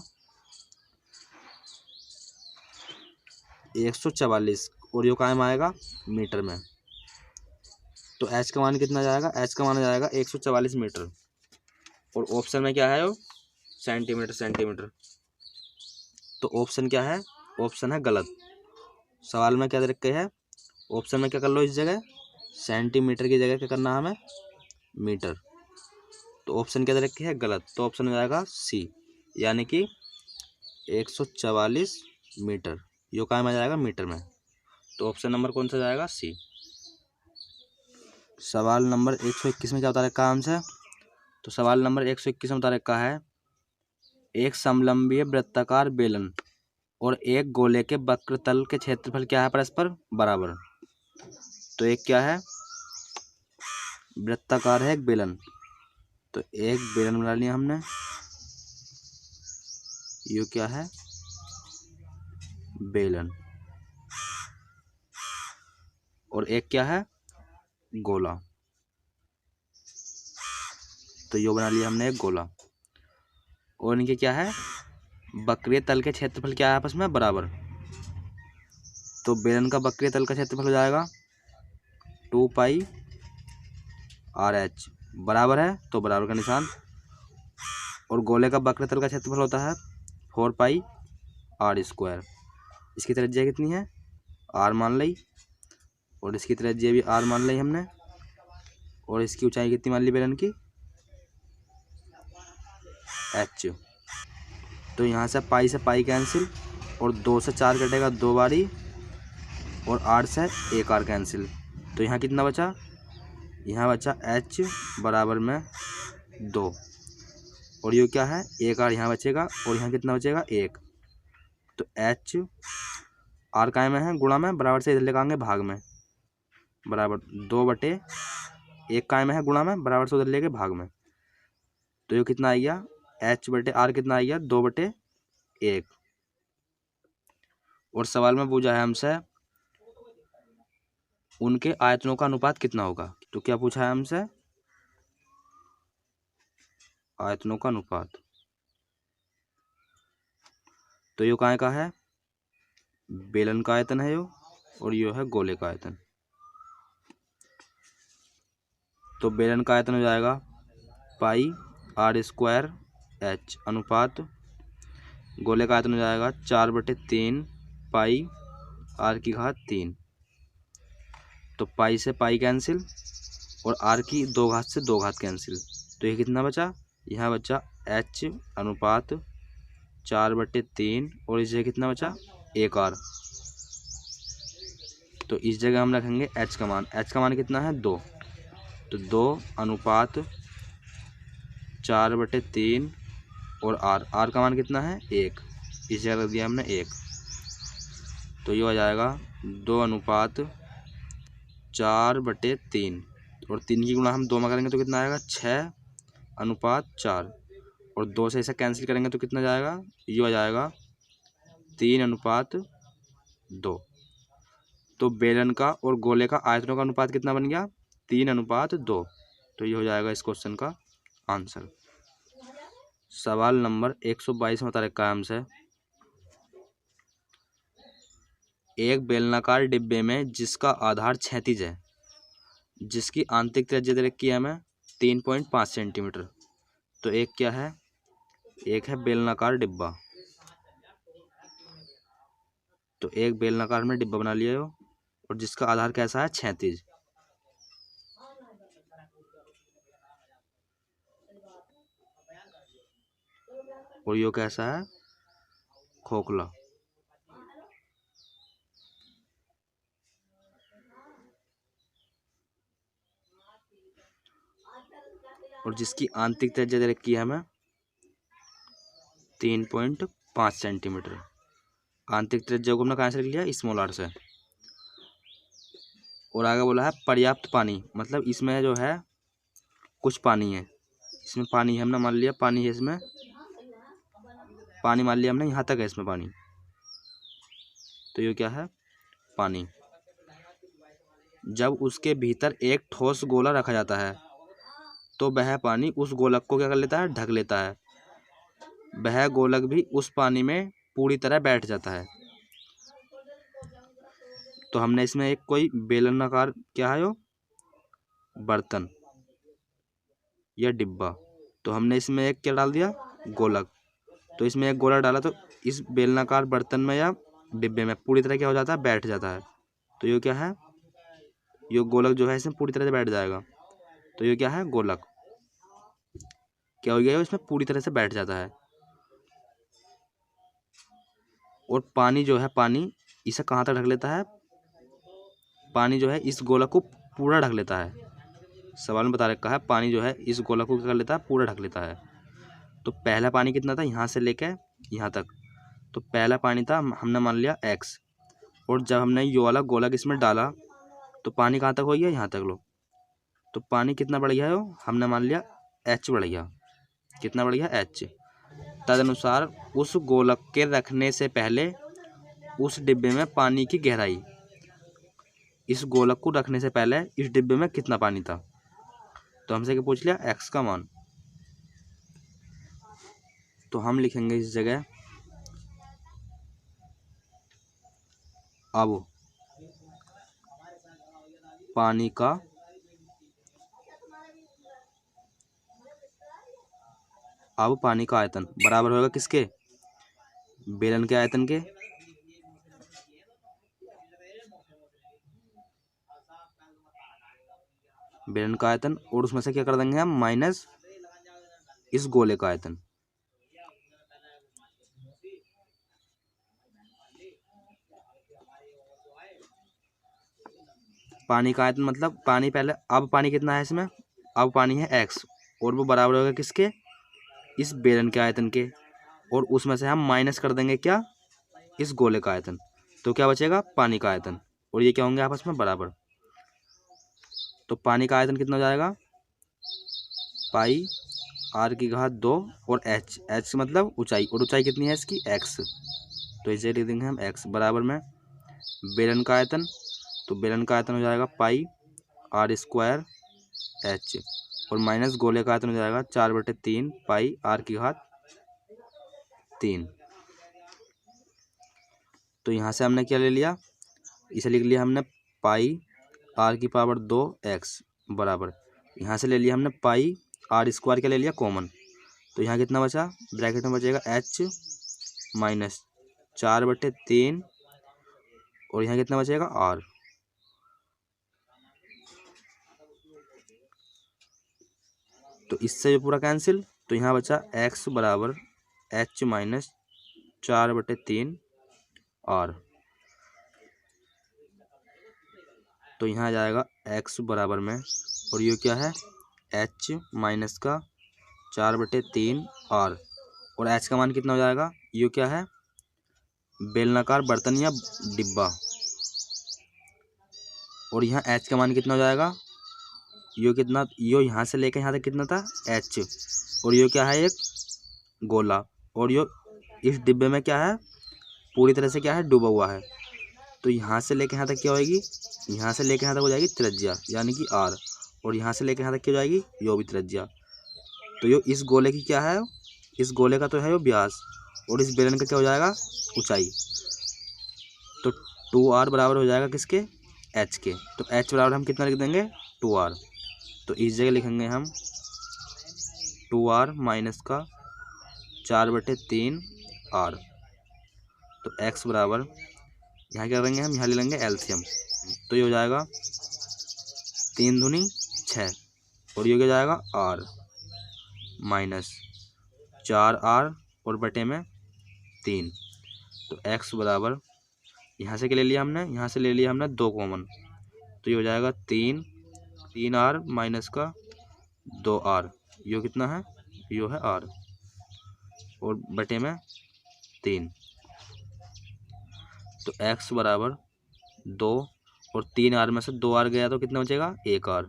144 और यो काय में आएगा? मीटर में। तो h का मान कितना जाएगा? h का मान आ जाएगा 144 मीटर और ऑप्शन में क्या है? वो सेंटीमीटर। तो ऑप्शन क्या है? ऑप्शन है गलत। सवाल में क्या दे रखे है, ऑप्शन में क्या कर लो, इस जगह सेंटीमीटर की जगह क्या करना है हमें, मीटर। तो ऑप्शन क्या दे रखे है, गलत। तो ऑप्शन हो जाएगा सी, यानी कि 144 मीटर। यो काय में जाएगा, मीटर में। तो ऑप्शन नंबर कौन सा जाएगा, सी। सवाल नंबर 121 में क्या बता रखा है आंसर। तो सवाल नंबर 121 में बता रखा है, एक समलंबीय वृत्ताकार बेलन और एक गोले के वक्र तल के क्षेत्रफल क्या है, परस्पर बराबर। तो एक क्या है, वृत्ताकार है एक बेलन, तो एक बेलन बना लिया हमने, ये क्या है, बेलन। और एक क्या है, गोला, तो यो बना लिया हमने एक गोला। और इनके क्या है, वक्रीय तल के क्षेत्रफल क्या है आपस में बराबर। तो बेलन का वक्रीय तल का क्षेत्रफल हो जाएगा 2πRh, बराबर है तो बराबर का निशान। और गोले का वक्र तल का क्षेत्रफल होता है 4πr²। इसकी त्रिज्या कितनी है, r मान ली, और इसकी त्रिज्या भी r मान ली हमने। और इसकी ऊंचाई कितनी मान ली बेलन की, h। तो यहाँ से पाई कैंसिल, और 2 से 4 कटेगा 2 बारी, और 8 से 1 r कैंसिल। तो यहाँ कितना बचा, यहाँ बचा h बराबर में 2, और ये क्या है, 1 r यहाँ बचेगा, और यहाँ कितना बचेगा 1। तो h r काय में है, गुणा में, बराबर से इधर लेकर आएंगे भाग में, बराबर 2/1 काय में है, गुणा में, बराबर से उधर लेके भाग में। तो ये कितना आ गया, h/r कितना आ गया, 2/1। और सवाल में पूछा है हमसे उनके आयतनों का अनुपात कितना होगा। तो क्या पूछा है हमसे, आयतनों का अनुपात। तो यो काय का है, बेलन का आयतन है यो, और यो है गोले का आयतन। तो बेलन का आयतन हो जाएगा πr²h अनुपात, गोले का आयतन हो जाएगा 4/3 πr⁴। तो पाई से पाई कैंसिल, और r की 2 घात से 2 घात कैंसिल। तो ये कितना बचा, यहाँ बचा h अनुपात 4/3, और इस जगह कितना बचा 1 r। तो इस जगह हम रखेंगे h का मान, h का मान कितना है 2। तो 2 अनुपात 4/3, और r का मान कितना है 1, इस जगह रख दिया हमने 1। तो ये हो जाएगा 2 अनुपात 4/3, और 3 की गुणा हम 2 में करेंगे तो कितना आएगा 6 अनुपात 4, और 2 से ऐसा कैंसिल करेंगे तो कितना जाएगा, ये हो जाएगा 3 अनुपात 2। तो बेलन का और गोले का आयतनों का अनुपात कितना बन गया, 3 अनुपात 2। तो ये हो जाएगा इस क्वेश्चन का आंसर। सवाल नंबर 122 में बता रखा है हमसे, एक बेलनाकार डिब्बे में जिसका आधार क्षैतिज है, जिसकी आंतरिक त्रिज्या दे रखी है हमें 3.5 सेंटीमीटर। तो एक क्या है, एक है बेलनाकार डिब्बा। तो एक बेलनाकार में डिब्बा बना लिया हो, और जिसका आधार कैसा है, क्षैतिज। और यो कैसा है, खोखला। और जिसकी आंतरिक त्रिज्या दे रखी है हमें 3.5 सेंटीमीटर। आंतरिक त्रिज्या को हमने कहाँ से लिख लिया, स्मॉल r से। और आगे बोला है पर्याप्त पानी, मतलब इसमें जो है कुछ पानी है, इसमें पानी है, हमने मान लिया पानी है, इसमें पानी मान लिया हमने, यहाँ तक है इसमें पानी। तो ये क्या है, पानी। जब उसके भीतर एक ठोस गोला रखा जाता है तो वह पानी उस गोलक को क्या कर लेता है, ढक लेता है। वह गोलक भी उस पानी में पूरी तरह बैठ जाता है। तो हमने इसमें एक कोई बेलनाकार क्या है, यो बर्तन या डिब्बा, तो हमने इसमें एक क्या डाल दिया, गोलक। तो इसमें एक गोला डाला, तो इस बेलनाकार बर्तन में या डिब्बे में पूरी तरह क्या हो जाता है, बैठ जाता है। तो ये क्या है, ये गोलक जो है इसमें पूरी तरह से बैठ जाएगा। तो ये क्या है, गोलक क्या हो गया, इसमें पूरी तरह से बैठ जाता है। और पानी जो है, पानी इसे कहाँ तक ढक लेता है, पानी जो है इस गोलक को पूरा ढक लेता है। सवाल में बता रखा है पानी जो है इस गोलक को क्या कर लेता है, पूरा ढक लेता है। तो पहला पानी कितना था, यहाँ से लेके यहाँ तक। तो पहला पानी था, हमने मान लिया x, और जब हमने ये वाला गोलक इसमें डाला तो पानी कहाँ तक हो गया, यहाँ तक। लो, तो पानी कितना बढ़ गया है, हमने मान लिया h बढ़ गया। कितना बढ़ गया, h। तदनुसार उस गोलक के रखने से पहले उस डिब्बे में पानी की गहराई, इस गोलक को रखने से पहले इस डिब्बे में कितना पानी था। तो हमसे क्या पूछ लिया, x का मान। तो हम लिखेंगे इस जगह, अब पानी का आयतन बराबर होगा किसके, बेलन के आयतन के। बेलन का आयतन, और उसमें से क्या कर देंगे हम, माइनस इस गोले का आयतन। पानी का आयतन मतलब पानी पहले, अब पानी कितना है इसमें, अब पानी है x, और वो बराबर होगा किसके, इस बेलन के आयतन के। और उसमें से हम माइनस कर देंगे क्या, इस गोले का आयतन। तो क्या बचेगा, पानी का आयतन। और ये क्या होंगे आपस में बराबर। तो पानी का आयतन कितना हो जाएगा, पाई r की घात 2 और h मतलब ऊंचाई, और ऊंचाई कितनी है इसकी, x। तो इसे लिख देंगे हम x बराबर में बेलन का आयतन। तो बेलन का आयतन हो जाएगा पाई r² h, और माइनस गोले का आयतन हो जाएगा 4/3 पाई r की घात 3। तो यहाँ से हमने क्या ले लिया, इसे लिख लिया हमने पाई r की पावर 2x बराबर, यहाँ से ले लिया हमने पाई r² क्या ले लिया कॉमन। तो यहाँ कितना बचा, ब्रैकेट में बचेगा h माइनस 4/3, और यहाँ कितना बचेगा r। तो इससे जो पूरा कैंसिल, तो यहाँ बचा x बराबर h माइनस 4/3 r। तो यहाँ आ जाएगा x बराबर में, और ये क्या है, h माइनस का 4/3 r, और h का मान कितना हो जाएगा, ये क्या है, बेलनाकार बर्तन या डिब्बा। और यहाँ h का मान कितना हो जाएगा, यो कितना, यो यहाँ से लेकर यहाँ तक कितना था, h, और यो क्या है, एक गोला, और यो इस डिब्बे में क्या है, पूरी तरह से क्या है, डूबा हुआ है। तो यहाँ से लेकर यहाँ तक क्या होगी, यहाँ से लेकर यहाँ तक हो जाएगी त्रिज्या यानी कि r, और यहाँ से लेकर यहाँ तक क्या हो जाएगी, यो भी त्रिज्या। तो यो इस गोले की क्या है, इस गोले का तो है यो व्यास, और इस बेलन का क्या हो जाएगा, ऊंचाई। तो 2r बराबर हो जाएगा किसके, h के। तो h बराबर हम कितना लिख देंगे, 2r। तो इस जगह लिखेंगे हम 2r माइनस का 4/3 r। तो x बराबर, यहाँ क्या करेंगे हम, यहाँ ले लेंगे एलसीएम। तो ये हो जाएगा 3 दूनी 6, और ये क्या जाएगा r माइनस 4r और बटे में 3। तो x बराबर, यहाँ से क्या ले लिया हमने, यहाँ से ले लिया हमने 2 कॉमन। तो ये हो जाएगा 3r माइनस का 2r, यो कितना है, यो है r, और बटे में 3। तो x बराबर 2, और 3r में से 2r गया तो कितना बचेगा, 1r,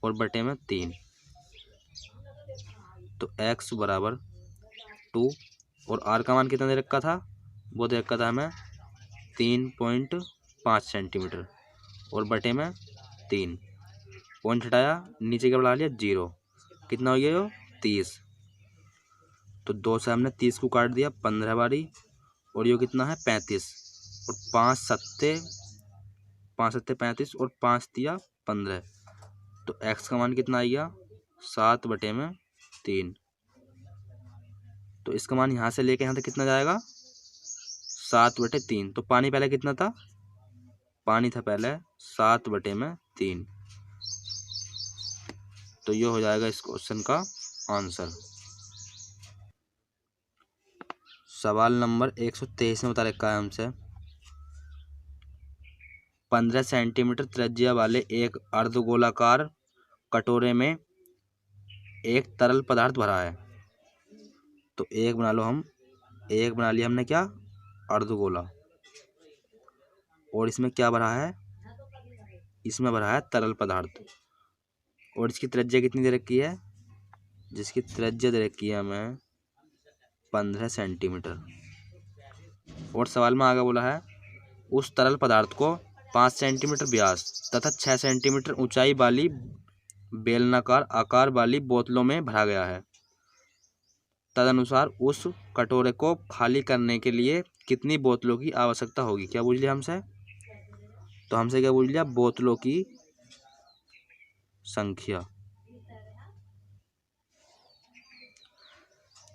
और बटे में 3। तो x बराबर 2, और r का मान कितना दे रखा था, वो दे रखा था हमें 3.5 सेंटीमीटर, और बटे में 3। पॉइंट हटाया, नीचे क्या बढ़ा लिया, 0। कितना हो गया, 30। तो 2 से हमने 30 को काट दिया 15 बारी, और ये कितना है, 35, और 5 सत्ते 35, और 5 दिया 15। तो x का मान कितना आ गया, 7/3। तो इसका मान यहाँ से लेके यहाँ तक कितना जाएगा, 7/3। तो पानी पहले कितना था? पानी था पहले 7/3। तो ये हो जाएगा इस क्वेश्चन का आंसर। सवाल नंबर 123 में बता रखा है हमसे 15 सेंटीमीटर त्रिज्या वाले एक अर्धगोलाकार कटोरे में एक तरल पदार्थ भरा है। तो एक बना लो, हम एक बना लिया हमने क्या? अर्धगोला। और इसमें क्या भरा है? इसमें भरा है तरल पदार्थ। और इसकी त्रिज्या कितनी दे रखी है? जिसकी त्रिज्या दे रखी है हमें 15 सेंटीमीटर। और सवाल में आगे बोला है उस तरल पदार्थ को 5 सेंटीमीटर व्यास तथा 6 सेंटीमीटर ऊंचाई वाली बेलनाकार आकार वाली बोतलों में भरा गया है। तदनुसार उस कटोरे को खाली करने के लिए कितनी बोतलों की आवश्यकता होगी? क्या पूछ लिया हमसे? तो हमसे क्या पूछ लिया? बोतलों की संख्या।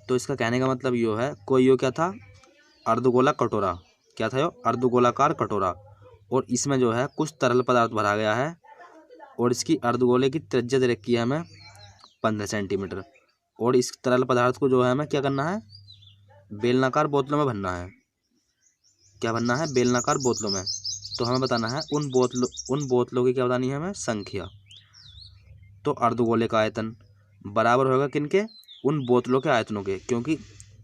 तो इसका कहने का मतलब यो है, कोई यो क्या था? अर्धगोला कटोरा। क्या था यो? अर्धगोलाकार कटोरा। और इसमें जो है कुछ तरल पदार्थ भरा गया है और इसकी अर्धगोले की त्रिज्या दे रखी है हमें 15 सेंटीमीटर। और इस तरल पदार्थ को जो है हमें क्या करना है? बेलनाकार बोतलों में भरना है। क्या भरना है? बेलनाकार बोतलों में। तो हमें बताना है उन बोतलों की क्या बतानी है हमें? संख्या। तो अर्धगोले का आयतन बराबर होगा किनके? उन बोतलों के आयतनों के, क्योंकि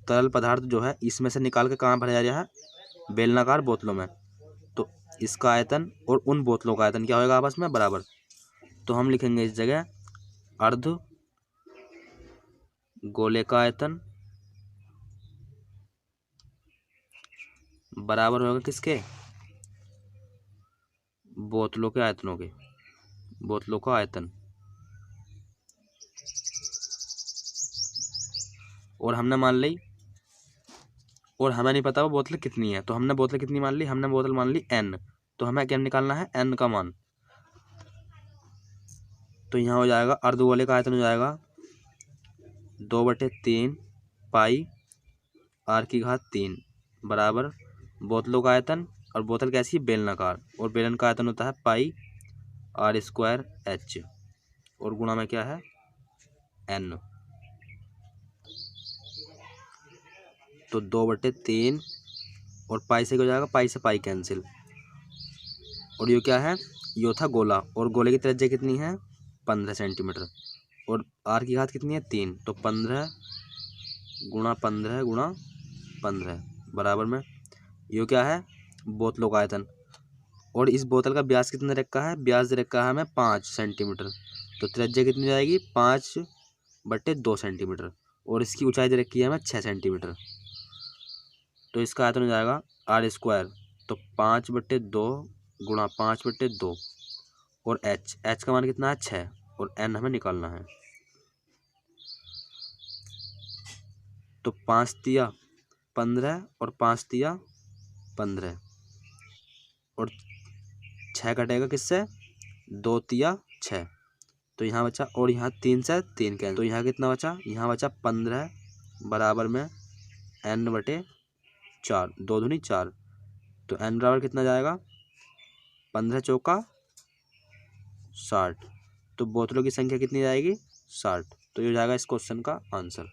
तरल पदार्थ जो है इसमें से निकाल के कहाँ भरा जा रहा है? बेलनाकार बोतलों में। तो इसका आयतन और उन बोतलों का आयतन क्या होगा? आपस में बराबर। तो हम लिखेंगे इस जगह अर्ध गोले का आयतन बराबर होगा किसके? बोतलों के आयतनों के। बोतलों का आयतन। और हमने मान ली, और हमें नहीं पता वो बोतल कितनी है, तो हमने बोतल कितनी मान ली? हमने बोतल मान ली n। तो हमें क्या निकालना है? n का मान। तो यहाँ हो जाएगा अर्धगोले का आयतन हो जाएगा 2/3 पाई r³ बराबर बोतलों का आयतन। और बोतल कैसी? बेलनाकार। और बेलन का आयतन होता है पाई r²h। और गुणा में क्या है? n। तो 2/3 और पाई से क्या हो जाएगा? पाई से पाई कैंसिल। और ये क्या है? यो था गोला। और गोले की त्रिज्या कितनी है? 15 सेंटीमीटर। और r³ कितनी है? 3। तो 15 गुणा 15 गुणा 15 बराबर में यो क्या है? बोतलों का आयतन। और इस बोतल का व्यास कितना रखा है? व्यास रखा है हमें 5 सेंटीमीटर। तो त्रिज्या कितनी जाएगी? 5/2 सेंटीमीटर। और इसकी ऊंचाई दे रखी है हमें 6 सेंटीमीटर। तो इसका आयतन हो जाएगा r²। तो 5/2 गुणा 5/2 और h का मान कितना है? 6। और n हमें निकालना है। तो 5 तिया 15 और 5 तिया 15 और 6 कटेगा किससे? 2 तिया 6। तो यहाँ बचा, और यहाँ 3 से 3 कैंसिल। तो यहाँ कितना बचा? यहाँ बचा 15 बराबर में n/4। 2 दूनी 4। तो n बराबर कितना जाएगा? 15 चौका 60। तो बोतलों की संख्या कितनी जाएगी? 60। तो ये हो जाएगा इस क्वेश्चन का आंसर।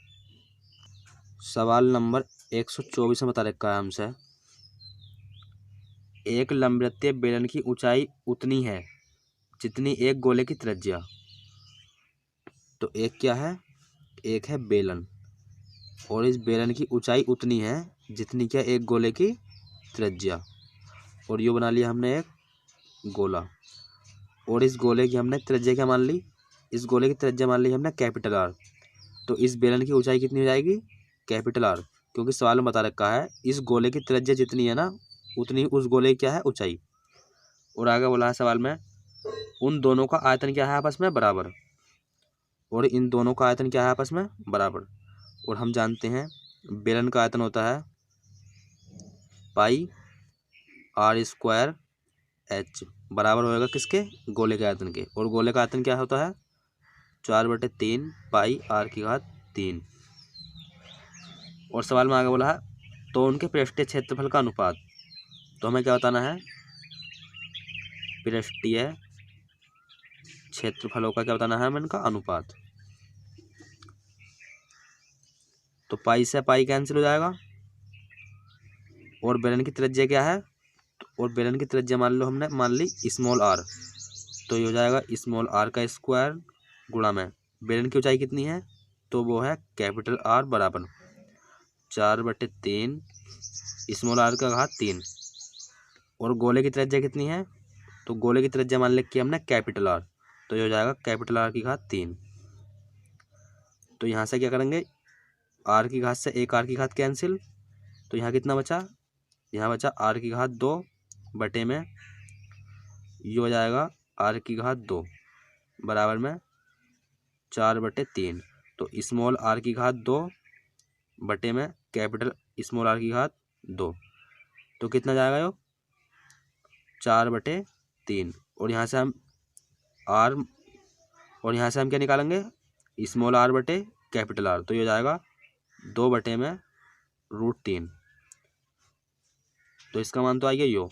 सवाल नंबर 124 में बता रखा है हमसे एक लंबवृत्तीय बेलन की ऊंचाई उतनी है जितनी एक गोले की त्रिज्या। तो एक क्या है? एक है बेलन। और इस बेलन की ऊंचाई उतनी है जितनी क्या? एक गोले की त्रिज्या। और ये बना लिया हमने एक गोला। और इस गोले की हमने त्रिज्या क्या मान ली? इस गोले की त्रिज्या मान ली हमने R। तो इस बेलन की ऊंचाई कितनी हो जाएगी? R। क्योंकि सवाल में बता रखा है इस गोले की त्रिज्या जितनी है ना उतनी उस गोले की क्या है? ऊंचाई। और आगे बोला है सवाल में उन दोनों का आयतन क्या है? आपस में बराबर। और इन दोनों का आयतन क्या है? आपस में बराबर। और हम जानते हैं बेलन का आयतन होता है पाई r² बराबर होएगा किसके? गोले के आयतन के। और गोले का आयतन क्या होता है? 4/3 पाई r³। और सवाल में आगे बोला है तो उनके पृष्ठीय क्षेत्रफल का अनुपात। तो हमें क्या बताना है, पृष्ठीय क्षेत्रफलों का क्या बताना है हमें, इनका अनुपात। तो पाई से पाई कैंसिल हो जाएगा, और बेलन की त्रिज्या क्या है, और बेलन की त्रिज्या मान लो हमने मान ली स्मॉल आर, तो ये हो जाएगा स्मॉल आर का स्क्वायर गुणा में बेलन की ऊंचाई कितनी है, तो वो है कैपिटल आर बराबर 4/3 स्मॉल आर का घात 3। और गोले की त्रिज्या कितनी है, तो गोले की त्रिज्या मान लिखी हमने कैपिटल आर, तो ये हो जाएगा कैपिटल आर की घात 3। तो यहाँ से क्या करेंगे, आर की घात से एक आर की घात कैंसिल, तो यहाँ कितना बचा, यहाँ बचा आर की घात 2 बटे में ये हो जाएगा आर की घात 2 बराबर में 4/3। तो स्मॉल आर की घात 2 बटे में कैपिटल स्मॉल आर की घात 2, तो कितना जाएगा यो 4/3। और यहाँ से हम आर, और यहाँ से हम क्या निकालेंगे, स्मॉल आर बटे कैपिटल आर, तो ये हो जाएगा 2/√3। तो इसका मान तो आ गया यो।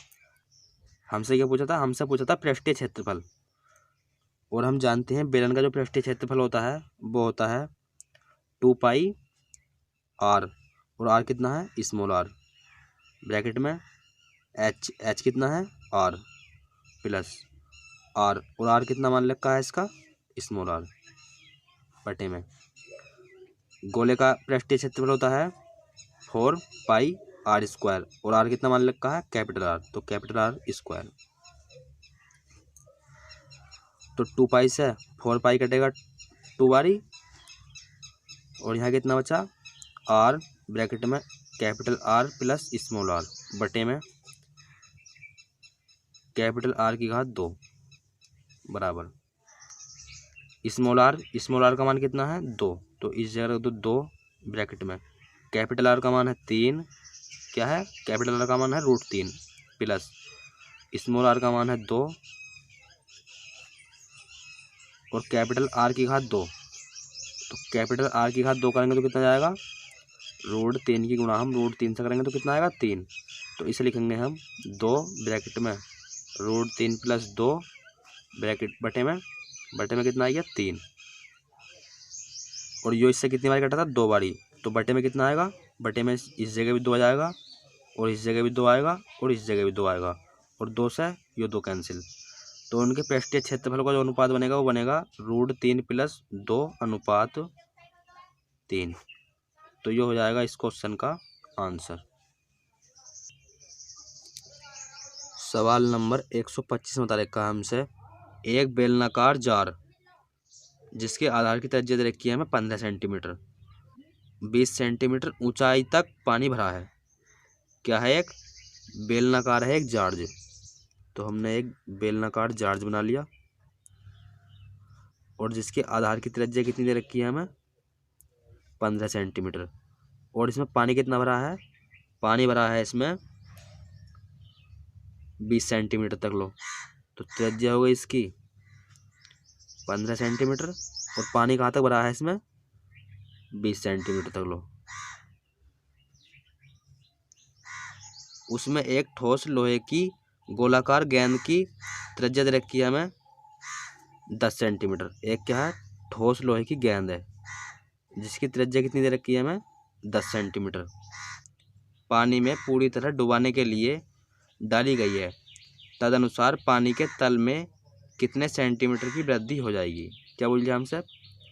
हमसे क्या पूछा था, हमसे पूछा था पृष्ठीय क्षेत्रफल, और हम जानते हैं बेलन का जो पृष्ठीय क्षेत्रफल होता है वो होता है 2πr, और आर कितना है स्मॉल आर, ब्रैकेट में एच कितना है आर प्लस आर, और आर कितना मान रखा है इसका स्मॉल आर बटे में गोले का पृष्ठीय क्षेत्रफल होता है 4πr², और आर कितना मान रखा है कैपिटल आर, तो कैपिटल आर स्क्वायर। तो 2π से 4π कटेगा 2 बारी, और यहाँ कितना बचा आर ब्रैकेट में capital R plus small R बटे में कैपिटल आर की घात 2 बराबर स्मॉल आर का मान कितना है 2, तो इस जगह रख दो 2 ब्रैकेट में कैपिटल आर का मान है 3, क्या है कैपिटल आर का मान है √3 प्लस स्मॉल आर का मान है 2 और कैपिटल आर की घात 2। तो कैपिटल आर की घात 2 करेंगे तो कितना जाएगा, √3 की गुणा हम √3 से करेंगे तो कितना आएगा 3, तो इसे लिखेंगे हम 2 ब्रैकेट में √3 + 2 ब्रैकेट बटे में कितना आ गया 3, और यो इससे कितनी बार कटा था 2 बारी, तो बटे में कितना आएगा, बटे में इस जगह भी 2 आ जाएगा, और इस जगह भी 2 आएगा, और इस जगह भी 2 आएगा, और 2 से यो 2 कैंसिल। तो उनके पृष्ठीय क्षेत्रफल का जो अनुपात बनेगा वो बनेगा √3 + 2/3। तो ये हो जाएगा इस क्वेश्चन का आंसर। सवाल नंबर 125 में बता रखा है हमसे, एक बेलनाकार जार जिसके आधार की त्रिज्या दे रखी है हमें 15 सेंटीमीटर, 20 सेंटीमीटर ऊंचाई तक पानी भरा है। क्या है, एक बेलनाकार है एक जार्ज। तो हमने एक बेलनाकार जार्ज बना लिया, और जिसके आधार की त्रिज्या कितनी दे रखी है हमें 15 सेंटीमीटर, और इसमें पानी कितना भरा है, पानी भरा है इसमें 20 सेंटीमीटर तक लो। तो त्रिज्या हो गई इसकी 15 सेंटीमीटर, और पानी कहाँ तक भरा है इसमें 20 सेंटीमीटर तक लो। उसमें एक ठोस लोहे की गोलाकार गेंद की त्रिज्या दे रखी है हमें 10 सेंटीमीटर। एक क्या है, ठोस लोहे की गेंद है जिसकी त्रिज्या कितनी दे रखी है हमें 10 सेंटीमीटर, पानी में पूरी तरह डुबाने के लिए डाली गई है। तदनुसार पानी के तल में कितने सेंटीमीटर की वृद्धि हो जाएगी। क्या बोल दिया हमसे,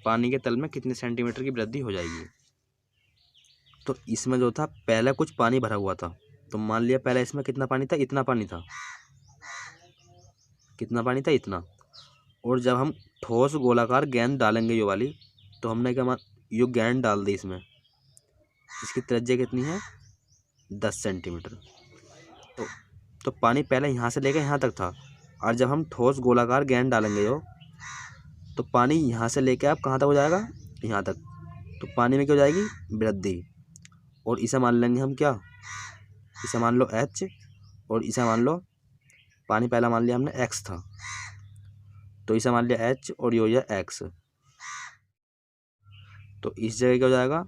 पानी के तल में कितने सेंटीमीटर की वृद्धि हो जाएगी। तो इसमें जो था पहले कुछ पानी भरा हुआ था, तो मान लिया पहले इसमें कितना पानी था, इतना पानी था, कितना पानी था इतना। और जब हम ठोस गोलाकार गेंद डालेंगे यो वाली, तो हमने क्या यो गेंद डाल दी इसमें, इसकी त्रिज्या कितनी है 10 सेंटीमीटर। तो पानी पहले यहाँ से लेकर यहाँ तक था, और जब हम ठोस गोलाकार गेंद डालेंगे यो, तो पानी यहाँ से लेके आप कहाँ तक हो जाएगा, यहाँ तक। तो पानी में क्या हो जाएगी वृद्धि, और इसे मान लेंगे हम क्या, इसे मान लो H, और इसे मान लो, पानी पहला मान लिया हमने X था, तो इसे मान लिया H और ये हो जाए X। तो इस जगह क्या हो जाएगा,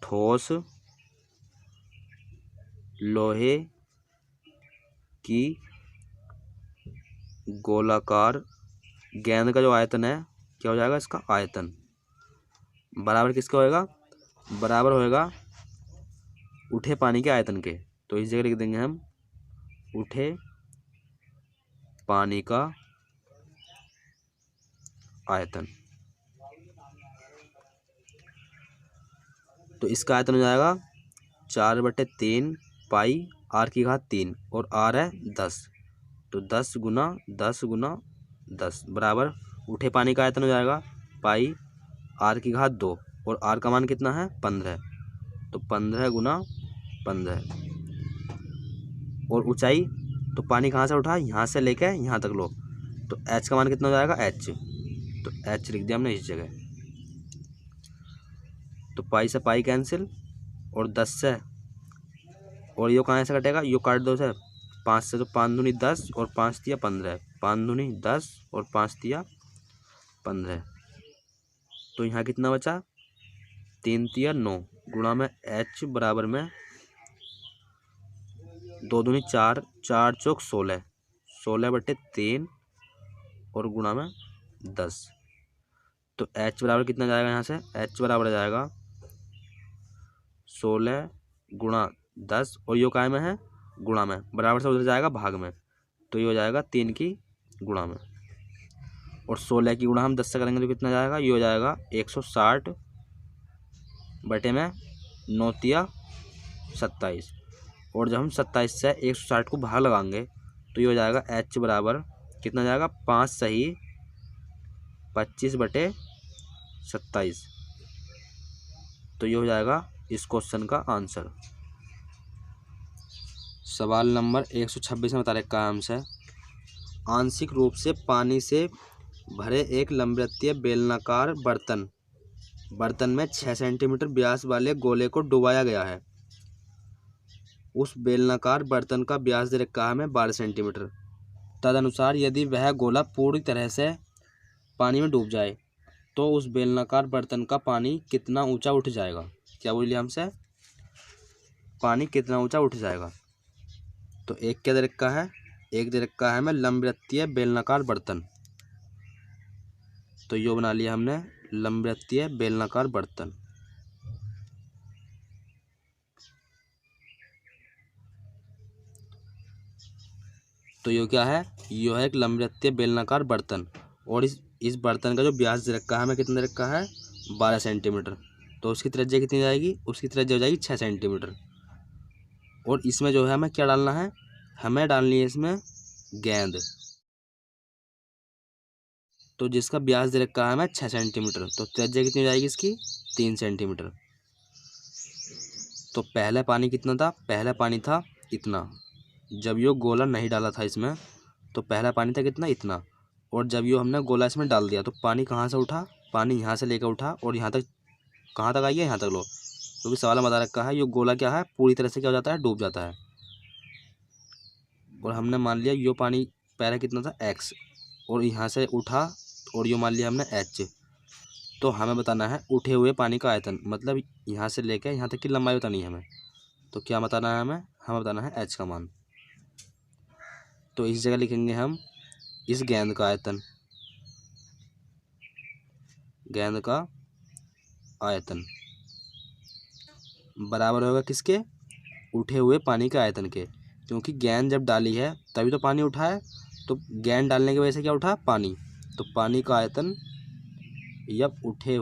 ठोस लोहे की गोलाकार गेंद का जो आयतन है क्या हो जाएगा, इसका आयतन बराबर किसका होएगा, बराबर होएगा उठे पानी के आयतन के। तो इस जगह लिख देंगे हम उठे पानी का आयतन। तो इसका आयतन हो जाएगा 4/3 पाई आर की घात 3 और आर है 10। तो 10 गुना 10 गुना 10 बराबर उठे पानी का आयतन हो जाएगा पाई आर की घात 2 और आर का मान कितना है 15। तो 15 गुना 15 और ऊंचाई, तो पानी कहाँ से उठा, यहाँ से लेके यहाँ तक लो। तो एच का मान कितना हो जाएगा एच। तो एच लिख दिया हमने इस जगह। तो पाई से पाई कैंसिल और 10 से, और यो कहाँ से कटेगा, यो काट दो सर 5 से। तो 5 दूनी 10 और 5 तिया 15, 5 दूनी 10 और 5 तिया 15। तो यहाँ कितना बचा 3 तिया 9 गुणा में एच बराबर में 2 दूनी 4, 4 चौक 16, 16/3 और गुणा में 10। तो एच बराबर कितना जाएगा, यहाँ से एच बराबर जाएगा 16 गुणा 10 और यो काय में है गुणा में, बराबर से उधर जाएगा भाग में। तो ये हो जाएगा 3 की गुणा में, और 16 की गुणा हम 10 से करेंगे तो कितना जाएगा, ये हो जाएगा 160 बटे में 9 तिया 27। और जब हम 27 से 160 को भाग लगाएंगे तो ये हो जाएगा एच बराबर कितना जाएगा 5 सही 25/27। तो ये हो जाएगा इस क्वेश्चन का आंसर। सवाल नंबर 126 में बता रखा है हमसे, आंशिक रूप से पानी से भरे एक लंबवृत्तीय बेलनाकार बर्तन में 6 सेंटीमीटर व्यास वाले गोले को डुबाया गया है। उस बेलनाकार बर्तन का व्यास दे रखा है हमें 12 सेंटीमीटर। तदनुसार यदि वह गोला पूरी तरह से पानी में डूब जाए तो उस बेलनाकार बर्तन का पानी कितना ऊंचा उठ जाएगा। क्या बोल लिया हमसे, पानी कितना ऊंचा उठ जाएगा। तो एक क्या दे रखा है, एक दे रखा है हमें लंबवृत्तीय बेलनाकार बर्तन। तो यो बना लिया हमने लंबवृत्तीय बेलनाकार बर्तन। तो यो क्या है, यो है एक लंबवृत्तीय बेलनाकार बर्तन और इस बर्तन का जो व्यास दे रखा है हमें कितना दे रखा है 12 सेंटीमीटर। तो उसकी त्रिज्या कितनी जाएगी, उसकी त्रिज्या हो जाएगी 6 सेंटीमीटर। और इसमें जो है हमें क्या डालना है, हमें डालनी है इसमें गेंद। तो जिसका व्यास दे रखा है हमें 6 सेंटीमीटर, तो त्रिज्या कितनी हो जाएगी इसकी 3 सेंटीमीटर। तो पहले पानी कितना था, पहला पानी था इतना, जब यो गोला नहीं डाला था इसमें तो पहला पानी था कितना इतना। और जब यो हमने गोला इसमें डाल दिया तो पानी कहाँ से उठा, पानी यहाँ से लेकर उठा और यहाँ तक, कहाँ तक आई है यहाँ तक लो। क्योंकि सवाल में बता रखा है यो गोला क्या है पूरी तरह से क्या हो जाता है डूब जाता है। और हमने मान लिया यो पानी पहले कितना था x और यहाँ से उठा और यो मान लिया हमने h। तो हमें बताना है उठे हुए पानी का आयतन, मतलब यहाँ से लेकर यहाँ तक की लंबाई बतानी है हमें। तो क्या बताना है हमें बताना है h का मान। तो इस जगह लिखेंगे हम इस गेंद का आयतन, गेंद का आयतन बराबर होगा किसके, उठे हुए पानी के आयतन के। क्योंकि गेंद जब डाली है तभी तो पानी उठा है, तो गेंद डालने की वजह से क्या उठा पानी। तो पानी का आयतन या उठे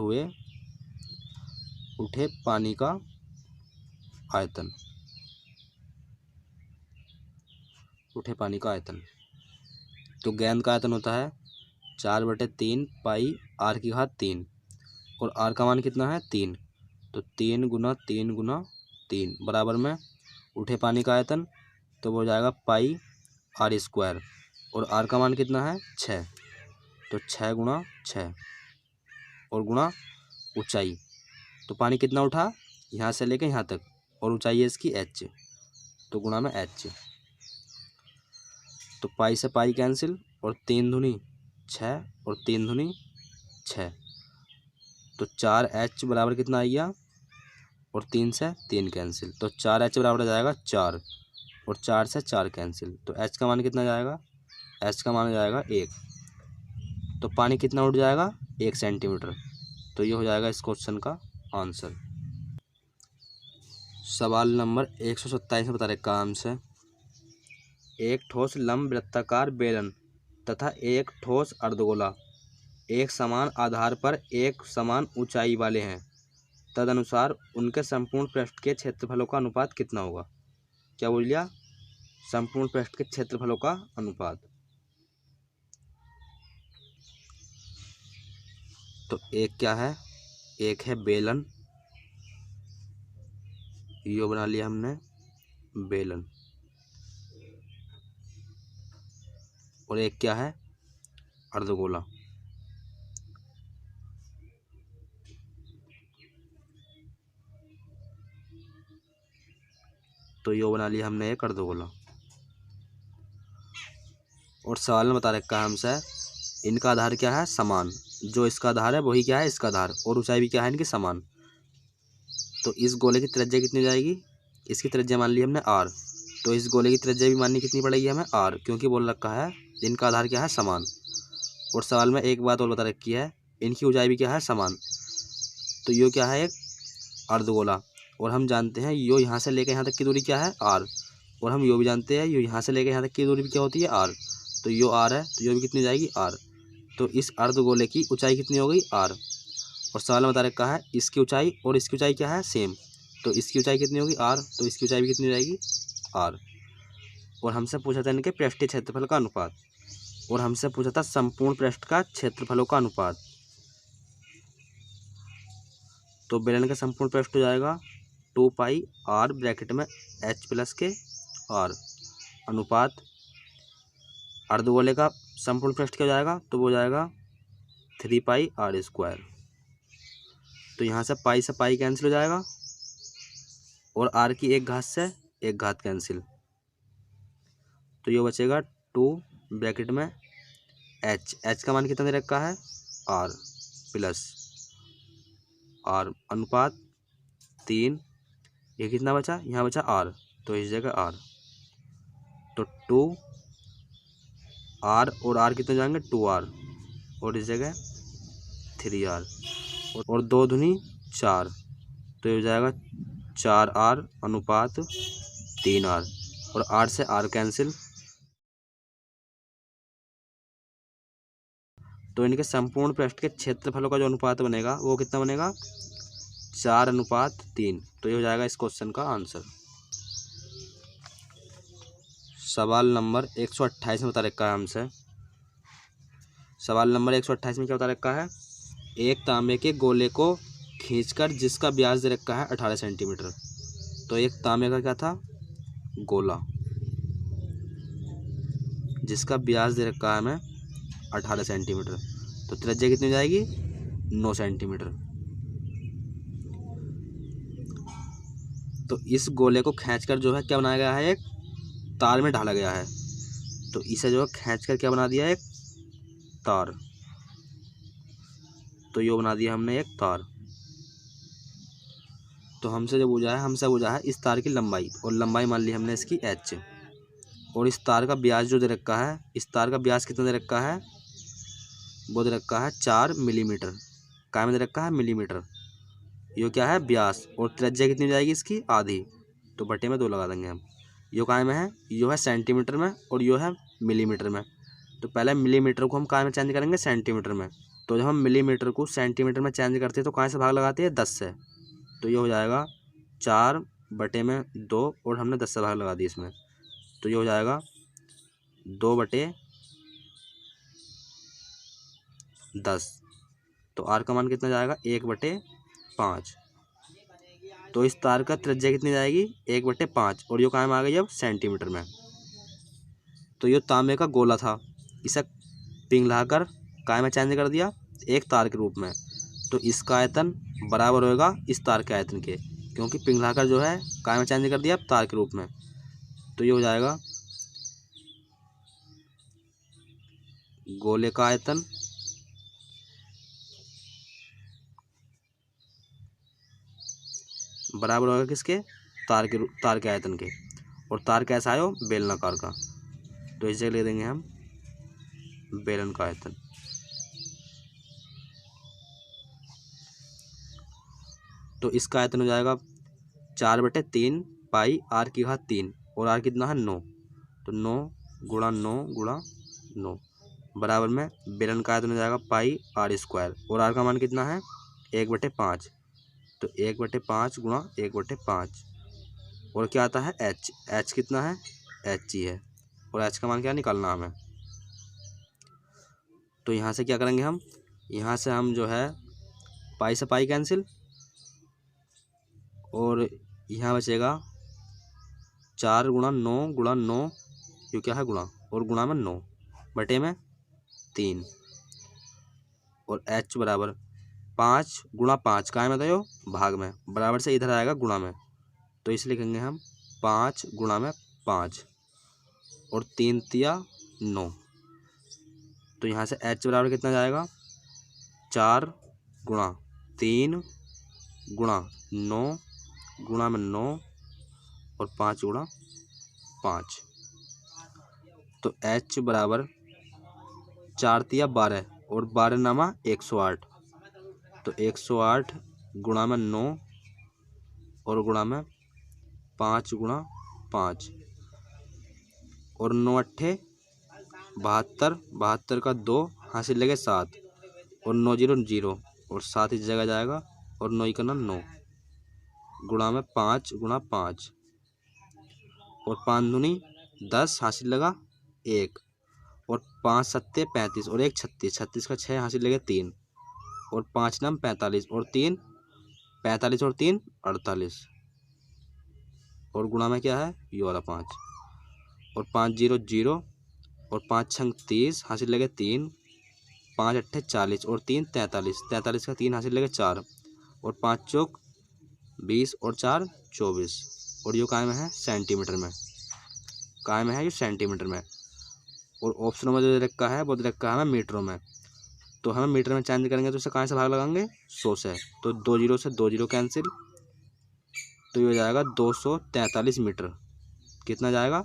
पानी का आयतन, उठे पानी का आयतन। तो गेंद का आयतन होता है 4/3 पाई आर की घात 3 और आर का मान कितना है 3। तो 3 गुना 3 गुना 3 बराबर में उठे पानी का आयतन, तो वो हो जाएगा पाई आर स्क्वायर और आर का मान कितना है 6। तो 6 गुना 6 और गुणा ऊंचाई। तो पानी कितना उठा यहाँ से लेके यहाँ तक और ऊंचाई है इसकी h, तो गुणा में h। तो पाई से पाई कैंसिल और 3 दूनी 6 और 3 दूनी 6। तो 4h बराबर कितना आ गया और 3 से 3 कैंसिल, तो 4h बराबर आ जाएगा 4, और 4 से 4 कैंसिल, तो h का मान कितना जाएगा, h का मान हो जाएगा 1। तो पानी कितना उठ जाएगा, 1 सेंटीमीटर। तो ये हो जाएगा इस क्वेश्चन का आंसर। सवाल नंबर 127 में बता रहे काम से, एक ठोस लंब वृत्ताकार बेलन तथा एक ठोस अर्धगोला एक समान आधार पर एक समान ऊंचाई वाले हैं, तदनुसार उनके संपूर्ण पृष्ठ के क्षेत्रफलों का अनुपात कितना होगा। क्या बोल लिया, संपूर्ण पृष्ठ के क्षेत्रफलों का अनुपात। तो एक क्या है, एक है बेलन, यो बना लिया हमने बेलन, और एक क्या है, अर्धगोला। तो यो बना लिया हमने एक अर्धगोला। और सवाल में बता रखा है हमसे, इनका आधार क्या है, समान, जो इसका आधार है वही क्या है, इसका आधार, और ऊंचाई भी क्या है इनकी, समान। तो इस गोले की त्रिज्या कितनी हो जाएगी, इसकी त्रिज्या मान ली हमने r, तो इस गोले की त्रिज्या भी माननी कितनी पड़ेगी हमें, r, क्योंकि बोल रखा है इनका आधार क्या है, समान। और सवाल में एक बात और बता रखी है, इनकी ऊंचाई भी क्या है, समान। तो यो क्या है, एक अर्धगोला, और हम जानते हैं यो यहाँ से लेकर यहाँ तक की दूरी क्या है, r, और हम यो भी जानते हैं यो यहाँ से लेकर यहाँ तक की दूरी भी क्या होती है, r। तो यो r है, तो यो भी कितनी हो जाएगी, r। तो इस अर्धगोले की ऊंचाई कितनी हो गई, r। और सवाल में बता रखा है इसकी ऊंचाई और इसकी ऊंचाई क्या है, सेम। तो इसकी ऊंचाई कितनी होगी, r, तो इसकी ऊंचाई भी कितनी हो जाएगी, r। और हमसे पूछा था इनके पृष्ठीय क्षेत्रफल का अनुपात, और हमसे पूछा था संपूर्ण पृष्ठ का क्षेत्रफलों का अनुपात। तो बेलन का संपूर्ण पृष्ठ हो जाएगा 2 पाई r ब्रैकेट में h प्लस के r अनुपात अर्धगोले का संपूर्ण पृष्ठ क्या हो जाएगा, तो वो हो जाएगा 3 पाई r स्क्वायर। तो यहाँ से पाई कैंसिल हो जाएगा, और r की एक घात से एक घात कैंसिल, तो ये बचेगा 2 ब्रैकेट में h का मान कितना दे रखा है, r प्लस r अनुपात 3, ये कितना बचा, यहाँ बचा r, तो इस जगह r, तो 2 r और r कितने जाएंगे, 2r, और इस जगह 3r, और 2 दूनी 4, तो ये हो जाएगा 4r अनुपात 3r, और r से r कैंसिल। तो इनके संपूर्ण पृष्ठ के क्षेत्रफलों का जो अनुपात बनेगा वो कितना बनेगा, 4:3। तो ये हो जाएगा इस क्वेश्चन का आंसर। सवाल नंबर 128 में बता रखा है हमसे, सवाल नंबर 128 में क्या बता रखा है, एक तांबे के गोले को खींचकर जिसका व्यास दे रखा है 18 सेंटीमीटर। तो एक तांबे का क्या था, गोला, जिसका व्यास दे रखा है हमें 18 सेंटीमीटर, तो त्रिज्या कितनी हो जाएगी, 9 सेंटीमीटर। तो इस गोले को खींचकर जो है क्या बनाया गया है, एक तार में ढाला गया है। तो इसे जो है खींचकर क्या बना दिया, एक तार, तो ये बना दिया हमने एक तार। तो हमसे जो पूछा है, हमसे पूछा है इस तार की लंबाई, और लंबाई मान ली हमने इसकी h, और इस तार का व्यास जो दे रखा है, इस तार का व्यास कितना दे रखा है, वो दे रखा है 4 मिलीमीटर। काय में दे रखा है, मिलीमीटर। यो क्या है, व्यास, और त्रिज्या कितनी हो जाएगी इसकी, आधी, तो बटे में 2 लगा देंगे हम। यो काय में है, यो है सेंटीमीटर में, और यो है मिलीमीटर में। तो पहले मिलीमीटर को हम काय में चेंज करेंगे, सेंटीमीटर में। तो जब हम मिलीमीटर को सेंटीमीटर में चेंज करते हैं तो काय से भाग लगाते हैं, 10 से। तो ये हो जाएगा 4/2, और हमने 10 से भाग लगा दी इसमें, तो ये हो जाएगा 2/10। तो आर का मान कितना जाएगा, 1/5। तो इस तार का त्रिज्या कितनी जाएगी, 1/5, और ये कायम आ गई अब सेंटीमीटर में। तो ये तांबे का गोला था, इसे पिघलाकर काय में चेंज कर दिया, एक तार के रूप में। तो इसका आयतन बराबर होगा इस तार के आयतन के, क्योंकि पिघलाकर जो है काय में चेंज कर दिया तार के रूप में। तो ये हो जाएगा गोले का आयतन बराबर होगा किसके, तार के आयतन के। और तार कैसा आयो, बेलनाकार का, तो इसे ले देंगे हम बेलन का आयतन। तो इसका आयतन हो जाएगा 4/3 पाई आर की घात 3, और आर कितना है 9, तो 9 गुणा 9 गुणा 9 बराबर में बेलन का आयतन हो जाएगा पाई आर स्क्वायर, और आर का मान कितना है 1/5, तो 1/5 गुणा 1/5, और क्या आता है एच, एच कितना है एच ही है, और एच का मान क्या निकालना हमें। तो यहाँ से क्या करेंगे हम, यहाँ से हम जो है पाई से पाई कैंसिल, और यहाँ बचेगा 4 गुणा 9 गुणा 9, जो क्या है गुणा, और गुणा में 9 बटे में 3, और एच बराबर 5 गुणा 5 काय में तो भाग में, बराबर से इधर आएगा गुणा में, तो इसलिए लिखेंगे हम 5 गुणा में 5, और 3 तिया 9, तो यहाँ से एच बराबर कितना जाएगा 4 गुणा 3 गुणा 9 गुणा में 9, और 5 गुणा 5, तो एच बराबर 4 तिया 12, और 12 नामा 108, तो 108 गुणा में 9 और गुणा में 5 गुणा 5, और 9 अट्ठे 72, 72 का 2 हासिल लगे 7, और 9 0 0, और 7 इस जगह जाएगा, और 9 का 9 गुणा में 5 गुणा 5, और 5 दूनी 10 हासिल लगा 1, और 5 सत्ते 35, और 1 36, 36 का 6 हासिल लगे 3, और 5 नाम 45, और 3 45, और 3 48, और गुणा में क्या है ये वाला 5, और 5 0 0, और 5 छंग 30 हासिल लगे 3, 5 अट्ठे 40, और 3 43, 43 का 3 हासिल लगे 4, और 5 चौक 20, और 4 24, और यो काय में है सेंटीमीटर में, काय में है ये सेंटीमीटर में, और ऑप्शनों में जो रखा है वो रखा है हमें मीटरों में, तो हमें मीटर में चेंज करेंगे तो इसे कहाँ से भाग लगाएंगे 100 से, तो 2 0 से 2 0 कैंसिल, तो ये हो जाएगा 243 मीटर, कितना जाएगा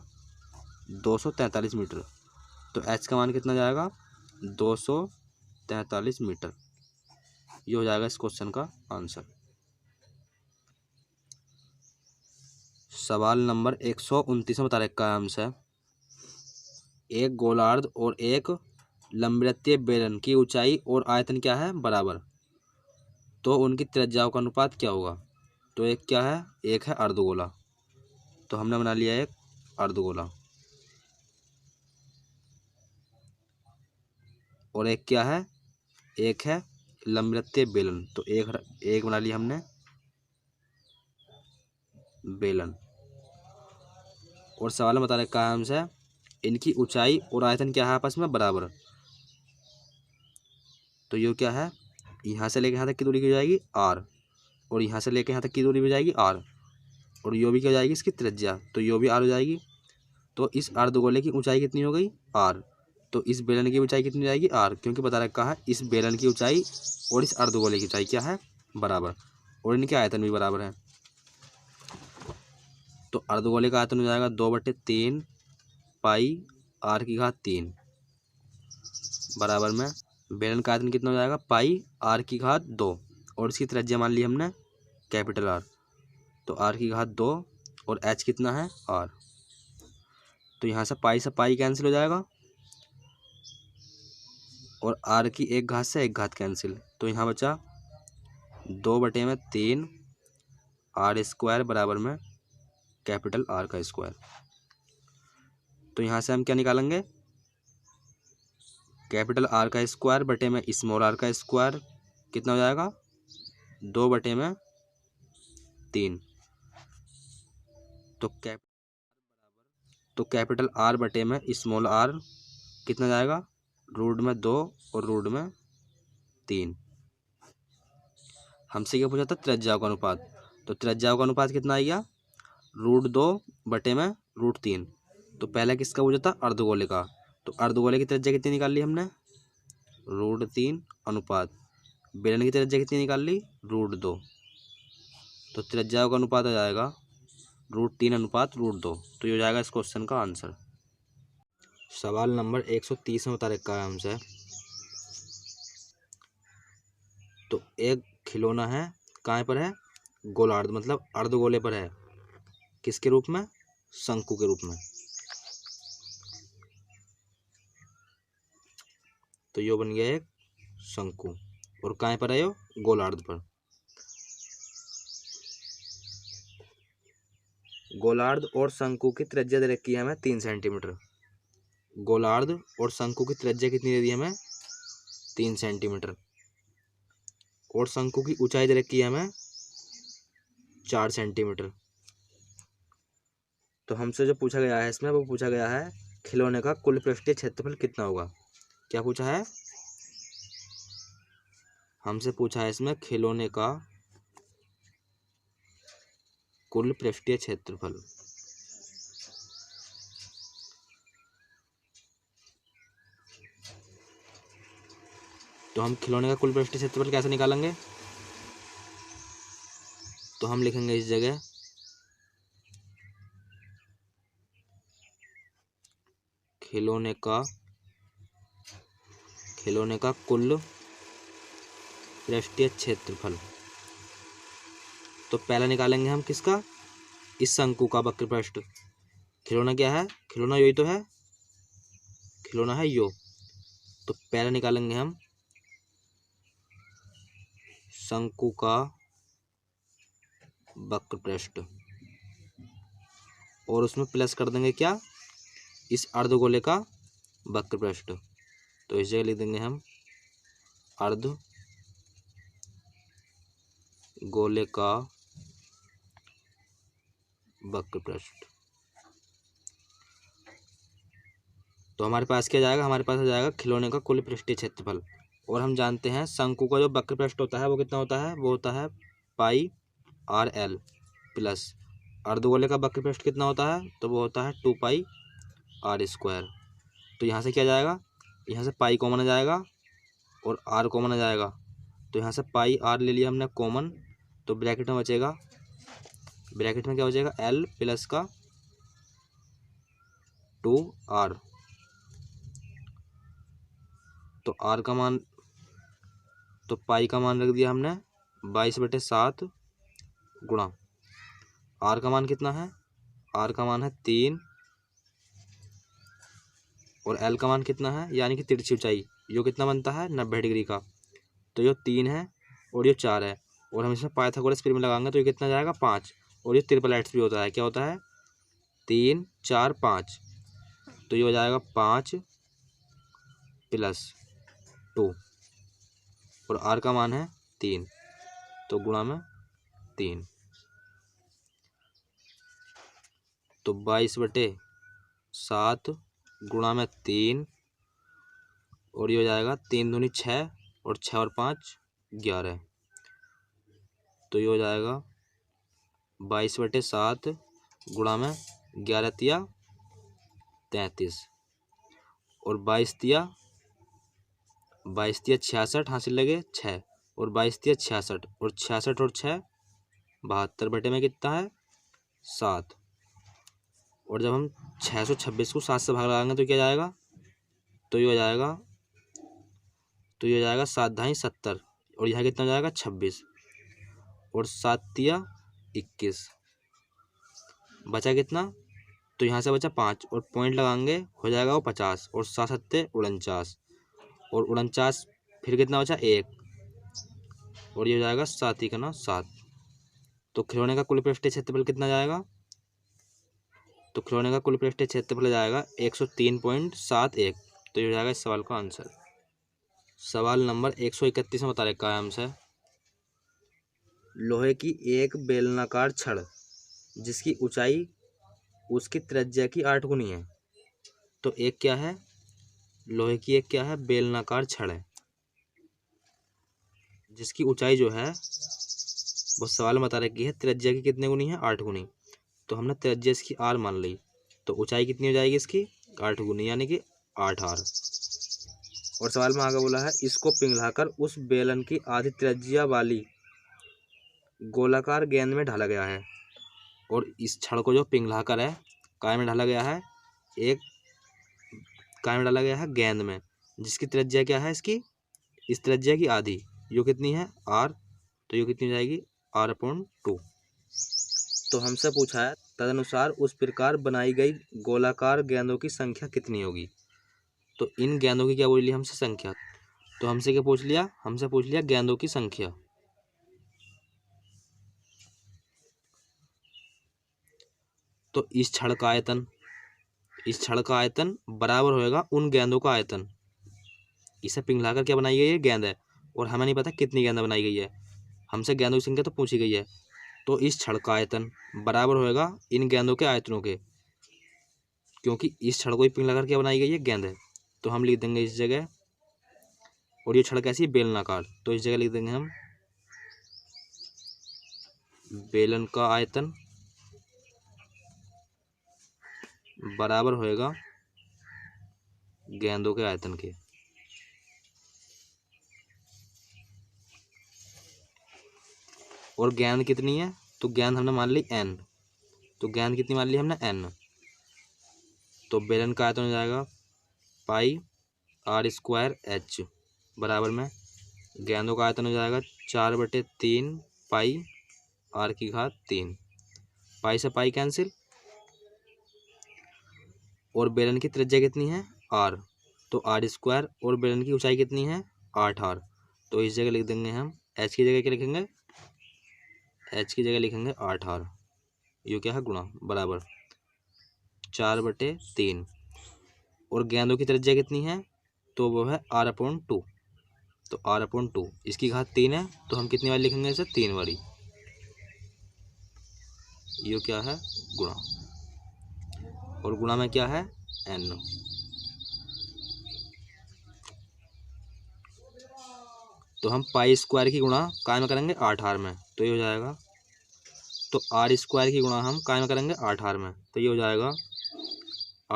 243 मीटर, तो एच का मान कितना जाएगा 243 मीटर, ये हो जाएगा इस क्वेश्चन का आंसर। सवाल नंबर 129 में बता रखा है हमसे, एक गोलार्ध और एक लंबवृत्तीय बेलन की ऊंचाई और आयतन क्या है बराबर, तो उनकी त्रिज्याओं का अनुपात क्या होगा। तो एक क्या है, एक है अर्धगोला, तो हमने बना लिया एक अर्धगोला, और एक क्या है, एक है लंबवृत्तीय बेलन, तो एक बना लिया हमने बेलन। और सवाल में बता रखा है हमसे इनकी ऊंचाई और आयतन क्या है आपस में बराबर, तो ये क्या है, यहाँ से लेके यहाँ तक की दूरी की जाएगी आर, और यहाँ से लेके यहाँ तक की दूरी भी जाएगी आर, और यो भी क्या हो जाएगी इसकी त्रिज्या, तो यो भी आर हो जाएगी। तो इस अर्धगोले की ऊंचाई कितनी हो गई आर, तो इस बेलन की ऊंचाई कितनी हो जाएगी आर, क्योंकि बता रखा है इस बेलन की ऊंचाई और इस अर्धगोले की ऊंचाई क्या है बराबर, और इनके आयतन भी बराबर है। तो अर्धगोले का आयतन हो जाएगा 2/3 पाई आर की घात 3 बराबर में बेलन का आयतन कितना हो जाएगा पाई आर की घात 2, और इसकी त्रिज्या मान ली हमने कैपिटल आर, तो आर की घात 2, और एच कितना है आर, तो यहाँ से पाई कैंसिल हो जाएगा, और आर की एक घात से एक घात कैंसिल, तो यहाँ बचा 2/3 आर स्क्वायर बराबर में कैपिटल आर का स्क्वायर। तो यहाँ से हम क्या निकालेंगे, कैपिटल आर का स्क्वायर बटे में स्मॉल आर का स्क्वायर कितना हो जाएगा 2/3, तो कैपिटल आर बटे में स्मॉल आर कितना जाएगा रूट में 2 और रूट में 3। हमसे क्या पूछा था त्रिज्याओं का अनुपात, तो त्रिज्याओं का अनुपात कितना आ गया √2 बटे में √3। तो पहला किसका पूछा था अर्धगोले का, तो अर्धगोले की त्रिज्या कितनी निकाल ली हमने √3 अनुपात बेलन की त्रिज्या कितनी निकाल ली √2, तो त्रिज्या का अनुपात आ जाएगा √3/√2। तो ये हो जाएगा इस क्वेश्चन का आंसर। सवाल नंबर 130 में बता रखा है हमसे, तो एक खिलौना है, कहाँ पर है, गोलार्ध मतलब अर्धगोले पर है, किसके रूप में, शंकु के रूप में। तो यो बन गया एक शंकु, और कहाँ पर है यो, गोलार्ध पर। गोलार्ध और शंकु की त्रिज्या दे रखी है हमें 3 सेंटीमीटर। गोलार्ध और शंकु की त्रिज्या कितनी दे दी हमें, 3 सेंटीमीटर। और शंकु की ऊंचाई दे रखी है हमें 4 सेंटीमीटर। तो हमसे जो पूछा गया है इसमें, वो पूछा गया है खिलौने का कुल पृष्ठीय क्षेत्रफल कितना होगा। क्या पूछा है, हमसे पूछा है इसमें खिलौने का कुल पृष्ठीय क्षेत्रफल। तो हम खिलौने का कुल पृष्ठीय क्षेत्रफल कैसे निकालेंगे, तो हम लिखेंगे इस जगह खिलौने का कुल पृष्ठीय क्षेत्रफल। तो पहला निकालेंगे हम किसका, इस शंकु का वक्र पृष्ठ। खिलौना क्या है, खिलौना यही तो है, खिलौना है यो। तो पहला निकालेंगे हम शंकु का वक्र पृष्ठ, और उसमें प्लस कर देंगे क्या, इस अर्धगोले का वक्र पृष्ठ। तो इस जगह लिख देंगे हम अर्धगोले का वक्र पृष्ठ। तो हमारे पास क्या जाएगा, हमारे पास आ जाएगा खिलौने का कुल पृष्ठीय क्षेत्रफल। और हम जानते हैं शंकु का जो वक्र पृष्ठ होता है वो कितना होता है, वो होता है πr_l प्लस अर्धगोले का वक्र पृष्ठ कितना होता है, तो वो होता है 2πr²। तो यहाँ से क्या जाएगा, यहाँ से पाई कॉमन आ जाएगा और r कॉमन आ जाएगा। तो यहाँ से πr ले लिया हमने कॉमन, तो ब्रैकेट में बचेगा, ब्रैकेट में क्या बचेगा, l प्लस का 2r। तो r का मान, तो पाई का मान रख दिया हमने 22/7 गुणा r का मान कितना है, r का मान है 3, और l का मान कितना है, यानी कि तिरछी ऊंचाई, यो कितना बनता है 90 डिग्री का। तो यो 3 है और ये 4 है, और हम इसमें पाइथागोरस प्रमेय लगाएंगे तो ये कितना जाएगा 5। और ये ट्रिपल हेड्स भी होता है, क्या होता है 3 4 5। तो ये हो जाएगा 5 + 2, और r का मान है 3, तो गुणा में 3। तो 22/7 गुणा में 3, और ये हो जाएगा 3 दूनी 6, और 6 और 5 11। तो ये हो जाएगा 22/7 गुणा में 11 तिया 33, और 22 तिया 66 हासिल लगे 6, और 22 तिया 66, और 66 और 6 72 में कितना है 7। और जब हम 626 को 7 से भाग लगाएंगे तो क्या जाएगा, तो ये हो जाएगा, 7 × 70, और यहाँ कितना हो जाएगा 26, और 7 तिया 21, बचा कितना, तो यहाँ से बचा 5, और पॉइंट लगाएंगे हो जाएगा वो 50, और 7 7 49, और 49 फिर कितना बचा 1, और ये हो जाएगा 7 × 9 7। तो खिलौने का कुल पृष्ठीय क्षेत्रफल कितना जाएगा, तो खिलौने का कुल पृष्ठीय क्षेत्रफल जाएगा 103.71। तो ये हो जाएगा इस सवाल का आंसर। सवाल नंबर 131 में बता रखा है हमसे, लोहे की एक बेलनाकार छड़ जिसकी ऊंचाई उसकी त्रिज्या की 8 गुनी है। तो एक क्या है, लोहे की एक क्या है, बेलनाकार छड़ है जिसकी ऊंचाई जो है वो सवाल में बता रखी है त्रिज्या की कितने गुनी है, 8 गुनी। तो हमने त्रिज्या इसकी r मान ली, तो ऊंचाई कितनी हो जाएगी इसकी 8 गुनी, यानी कि 8r। और सवाल में आगे बोला है इसको पिघलाकर उस बेलन की आधी त्रिज्या वाली गोलाकार गेंद में ढाला गया है और इस छड़ को जो पिघलाकर है काय में ढाला गया है, एक काय में डाला गया है गेंद में, जिसकी त्रिज्या क्या है इसकी, इस त्रिज्या की आधी, यो कितनी है r, तो यो कितनी हो जाएगी r/2। तो हमसे पूछा है तदनुसार उस प्रकार बनाई गई गोलाकार गेंदों की संख्या कितनी होगी। तो इन गेंदों की क्या बोल लिया हमसे संख्या, तो हमसे क्या पूछ लिया, हमसे पूछ लिया गेंदों की संख्या। तो इस छड़ का आयतन, इस छड़ का आयतन बराबर होएगा उन गेंदों का आयतन। इसे पिघलाकर क्या बनाई गई है, गेंद है, और हमें नहीं पता कितनी गेंद बनाई गई है, हमसे गेंदों की संख्या तो पूछी गई है। तो इस छड़ का आयतन बराबर होएगा इन गेंदों के आयतनों के, क्योंकि इस छड़ को ही पिघलाकर क्या बनाई गई है, गेंद है। तो हम लिख देंगे इस जगह, और ये छड़ कैसी है, बेलनाकार, तो इस जगह लिख देंगे हम बेलन का आयतन बराबर होएगा गेंदों के आयतन के। और गेंद कितनी है, तो गेंद हमने मान ली n, तो गेंद कितनी मान ली हमने n, तो बेलन का आयतन हो जाएगा πr² h बराबर में गेंदों का आयतन हो जाएगा 4/3 πr3, पाई से पाई कैंसिल, और बेलन की त्रिज्या कितनी है r, तो r², और बेलन की ऊंचाई कितनी है 8r, तो इस जगह लिख देंगे हम h की जगह क्या लिखेंगे, h की जगह लिखेंगे 8r, ये क्या है गुणा बराबर 4/3, और गेंदों की त्रिज्या कितनी है, तो वो है r/2, तो r/2 इसकी घात 3 है, तो हम कितनी बार लिखेंगे इसे, 3 बारी, ये क्या है गुणा, और गुणा में क्या है n। तो हम π² की गुणा काय में करेंगे 8r में, तो ये हो जाएगा, तो r² की गुणा हम काय में करेंगे 8r में, तो ये हो जाएगा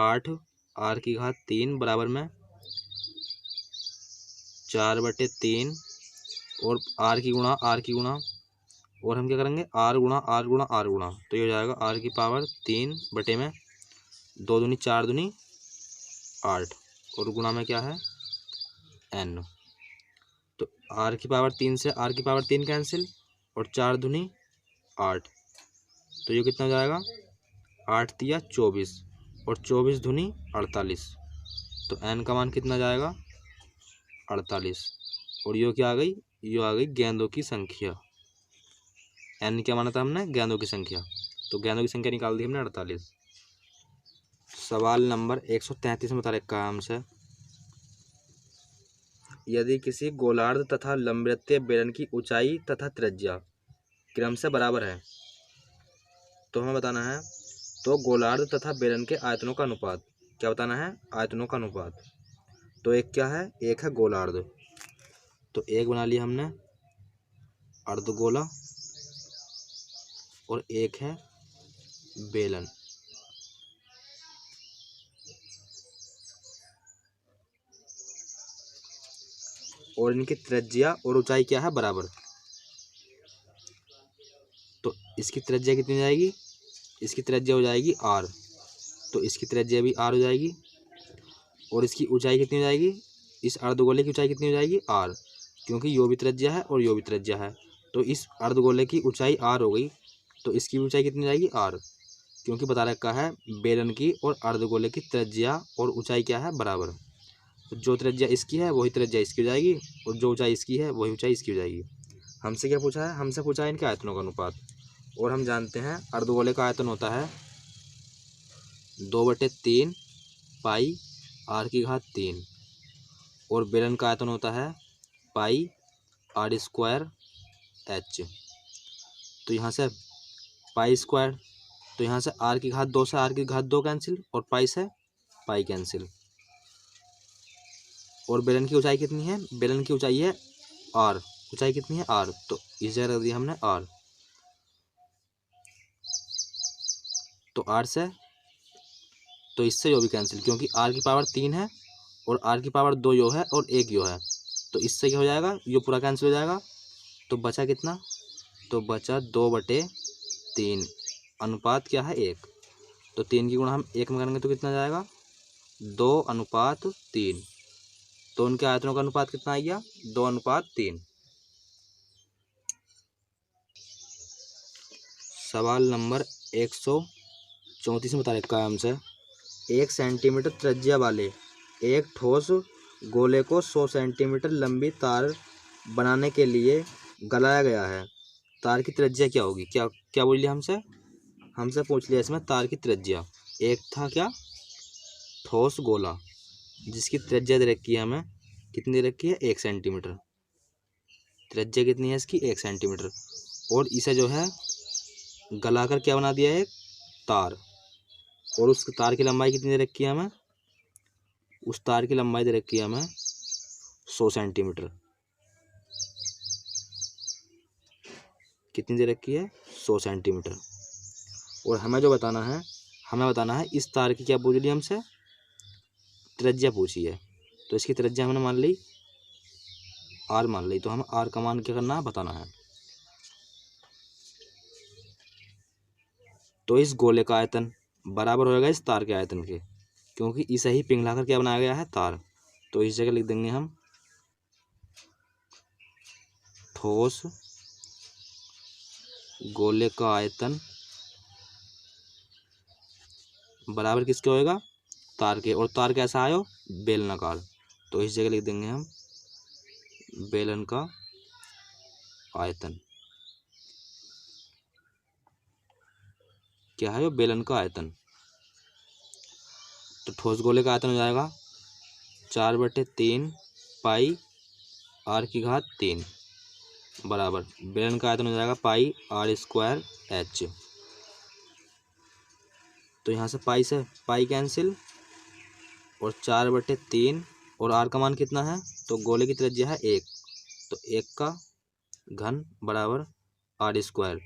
8r3 बराबर में 4/3, और r की गुणा और हम क्या करेंगे r गुणा, तो ये हो जाएगा r⁻3 बटे में 2 दूनी 4 दूनी 8, और गुणा में क्या है n, तो r⁻3 से r⁻3 कैंसिल, और 4 दूनी 8, तो ये कितना हो जाएगा 8×3 = 24, और 24 दूनी 48, तो n का मान कितना जाएगा 48, और ये क्या आ गई, ये आ गई गेंदों की संख्या। n क्या माना था हमने, गेंदों की संख्या, तो गेंदों की संख्या निकाल दी हमने 48। सवाल नंबर 133 में बता रखा है हमसे, यदि किसी गोलार्ध तथा लंबवृत्तीय बेलन की ऊंचाई तथा त्रिज्या क्रम से बराबर है, तो हमें बताना है, तो गोलार्ध तथा बेलन के आयतनों का अनुपात, क्या बताना है, आयतनों का अनुपात। तो एक क्या है, एक है गोलार्ध, तो एक बना लिया हमने अर्धगोला, और एक है बेलन। और इनकी त्रिज्या और ऊंचाई क्या है, बराबर। तो इसकी त्रिज्या कितनी हो जाएगी, इसकी त्रिज्या हो जाएगी r, तो इसकी त्रिज्या भी r हो जाएगी, और इसकी ऊंचाई कितनी हो जाएगी, इस अर्धगोले की ऊंचाई कितनी हो जाएगी r, क्योंकि यो भी त्रिज्या है और यो भी त्रिज्या है, तो इस अर्धगोले की ऊंचाई r हो गई, तो इसकी ऊंचाई कितनी हो जाएगी r, क्योंकि बता रखा है बेलन की और अर्धगोले की त्रिज्या और ऊंचाई क्या है, बराबर। तो जो त्रिज्या इसकी है वही त्रिज्या इसकी हो जाएगी, और जो ऊंचाई इसकी है वही ऊंचाई इसकी हो जाएगी। हमसे क्या पूछा है, हमसे पूछा है इनके आयतनों का अनुपात, और हम जानते हैं अर्धगोले का आयतन होता है 2/3 πr3, और बेलन का आयतन होता है πr²h। तो यहाँ से π², तो यहाँ से r⁻2 से r⁻2 कैंसिल, और पाई से पाई कैंसिल, और बेलन की ऊंचाई कितनी है, बेलन की ऊंचाई है r, ऊंचाई कितनी है r, तो इस जगह रख दिया हमने r, तो r से, तो इससे यो भी कैंसिल, क्योंकि r⁻3 है और r⁻2 यो है और एक यो है, तो इससे क्या हो जाएगा, यो पूरा कैंसिल हो जाएगा, तो बचा कितना, तो बचा 2/3, अनुपात क्या है 1। तो 3 की गुणा हम 1 में करेंगे तो कितना जाएगा 2/3। तो उनके आयतनों का अनुपात कितना आ गया 2/3। सवाल नंबर 134 में बता रखा है हमसे 1 सेंटीमीटर त्रिज्या वाले एक ठोस गोले को 100 सेंटीमीटर लंबी तार बनाने के लिए गलाया गया है। तार की त्रिज्या क्या होगी, क्या क्या बोल लिया हमसे पूछ लिया इसमें तार की त्रिज्या। एक था क्या ठोस गोला जिसकी त्रिज्या दे रखी है हमें, कितनी दे रखी है 1 सेंटीमीटर। त्रिज्या कितनी है इसकी 1 सेंटीमीटर। और इसे जो है गलाकर क्या बना दिया है एक तार। और उस तार की लंबाई कितनी दे रखी है हमें, उस तार की लंबाई दे रखी है हमें 100 सेंटीमीटर। कितनी दे रखी है 100 सेंटीमीटर। और हमें जो बताना है, हमें बताना है इस तार की क्या पूछ ली हमसे त्रिज्या पूछी है। तो इसकी त्रिज्या हमने मान ली आर मान ली। तो हमें आर का मान क्या करना है बताना है। तो इस गोले का आयतन बराबर होगा इस तार के आयतन के, क्योंकि इसे ही पिघलाकर क्या बनाया गया है तार। तो इस जगह लिख देंगे हम ठोस गोले का आयतन बराबर किसके होएगा तार के। और तार कैसा आयो बेलनाकार। तो इस जगह लिख देंगे हम बेलन का आयतन। क्या है बेलन का आयतन। तो ठोस गोले का आयतन हो जाएगा 4/3 पाई r³ बराबर बेलन का आयतन हो जाएगा पाई r²h। तो यहाँ से पाई कैंसिल और 4/3 और r का मान कितना है, तो गोले की त्रिज्या है 1, तो 1 का घन बराबर r²।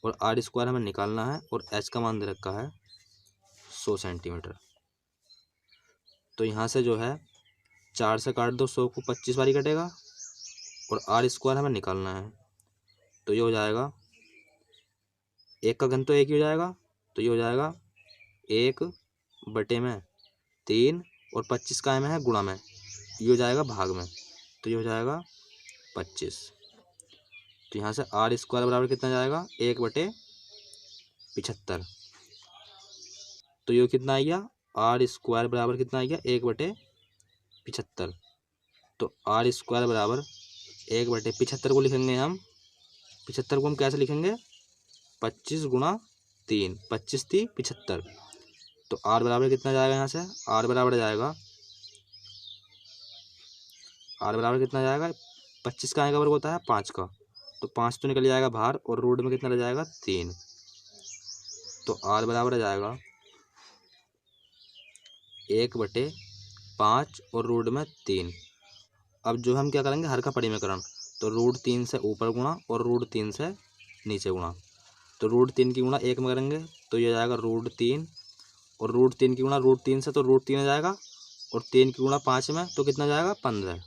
और r² हमें निकालना है और h का मान दे रखा है 100 सेंटीमीटर। तो यहाँ से जो है 4 से काट दो 100 को 25 बारी कटेगा और r² हमें निकालना है। तो ये हो जाएगा 1 का घन तो 1 ही हो जाएगा। तो ये हो जाएगा 1/3 और 25 का में है गुणा में, ये हो जाएगा भाग में। तो ये हो जाएगा 25। तो यहाँ से r² बराबर कितना जाएगा 1/75। तो ये कितना आ गया r² बराबर कितना आ गया 1/75। तो r² बराबर 1/75 को लिखेंगे हम। 75 को हम कैसे लिखेंगे 25 गुणा 3, 25 3 75। तो r बराबर कितना जाएगा यहाँ से r बराबर जाएगा कितना जाएगा 25 का का वर्ग होता है 5 का। तो 5 तो निकल जाएगा बाहर और रूट में कितना रह जाएगा 3। तो r बराबर आ जाएगा 1/5 और रूट में 3। अब जो हम क्या करेंगे हर का परिमेकरण। तो √3 से ऊपर गुणा और √3 से नीचे गुणा। तो √3 की गुणा 1 में करेंगे तो ये जाएगा √3 और √3 की गुणा √3 से तो √3 आ जाएगा और 3 की गुणा 5 में तो कितना जाएगा 15।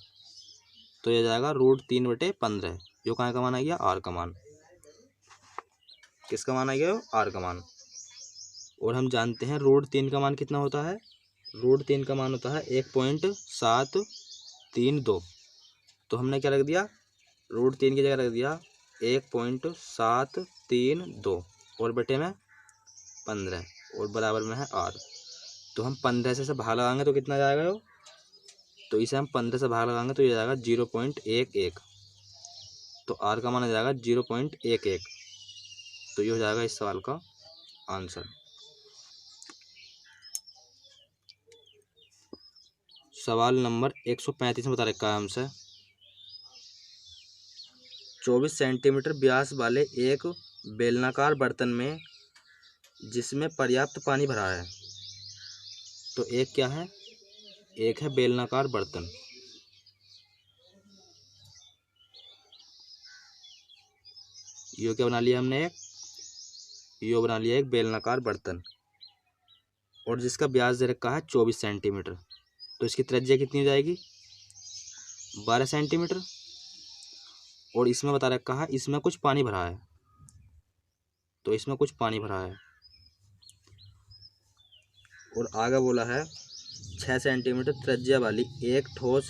तो ये जाएगा √3/15। जो कहाँ का मान आ गया r का मान। किसका मान आ गया r का मान। और हम जानते हैं √3 का मान कितना होता है, √3 का मान होता है 1.732। तो हमने क्या रख दिया √3 की जगह रख दिया 1.732 और बटे में 15 और बराबर में है r। तो हम 15 से भाग लगाएंगे तो कितना जाएगा तो इसे हम 15 से भाग लगाएंगे तो ये जाएगा 0.11। तो r का मान आ जाएगा 0.11। तो ये हो जाएगा इस सवाल का आंसर। सवाल नंबर 135 में बता रखा है हमसे 24 सेंटीमीटर व्यास वाले एक बेलनाकार बर्तन में जिसमें पर्याप्त पानी भरा है। तो एक क्या है, एक है बेलनाकार बर्तन। यो क्या बना लिया हमने यो बना लिया एक बेलनाकार बर्तन और जिसका व्यास दे रखा है 24 सेंटीमीटर। तो इसकी त्रिज्या कितनी हो जाएगी 12 सेंटीमीटर। और इसमें बता रखा है इसमें कुछ पानी भरा है। तो इसमें कुछ पानी भरा है। और आगे बोला है 6 सेंटीमीटर त्रिज्या वाली एक ठोस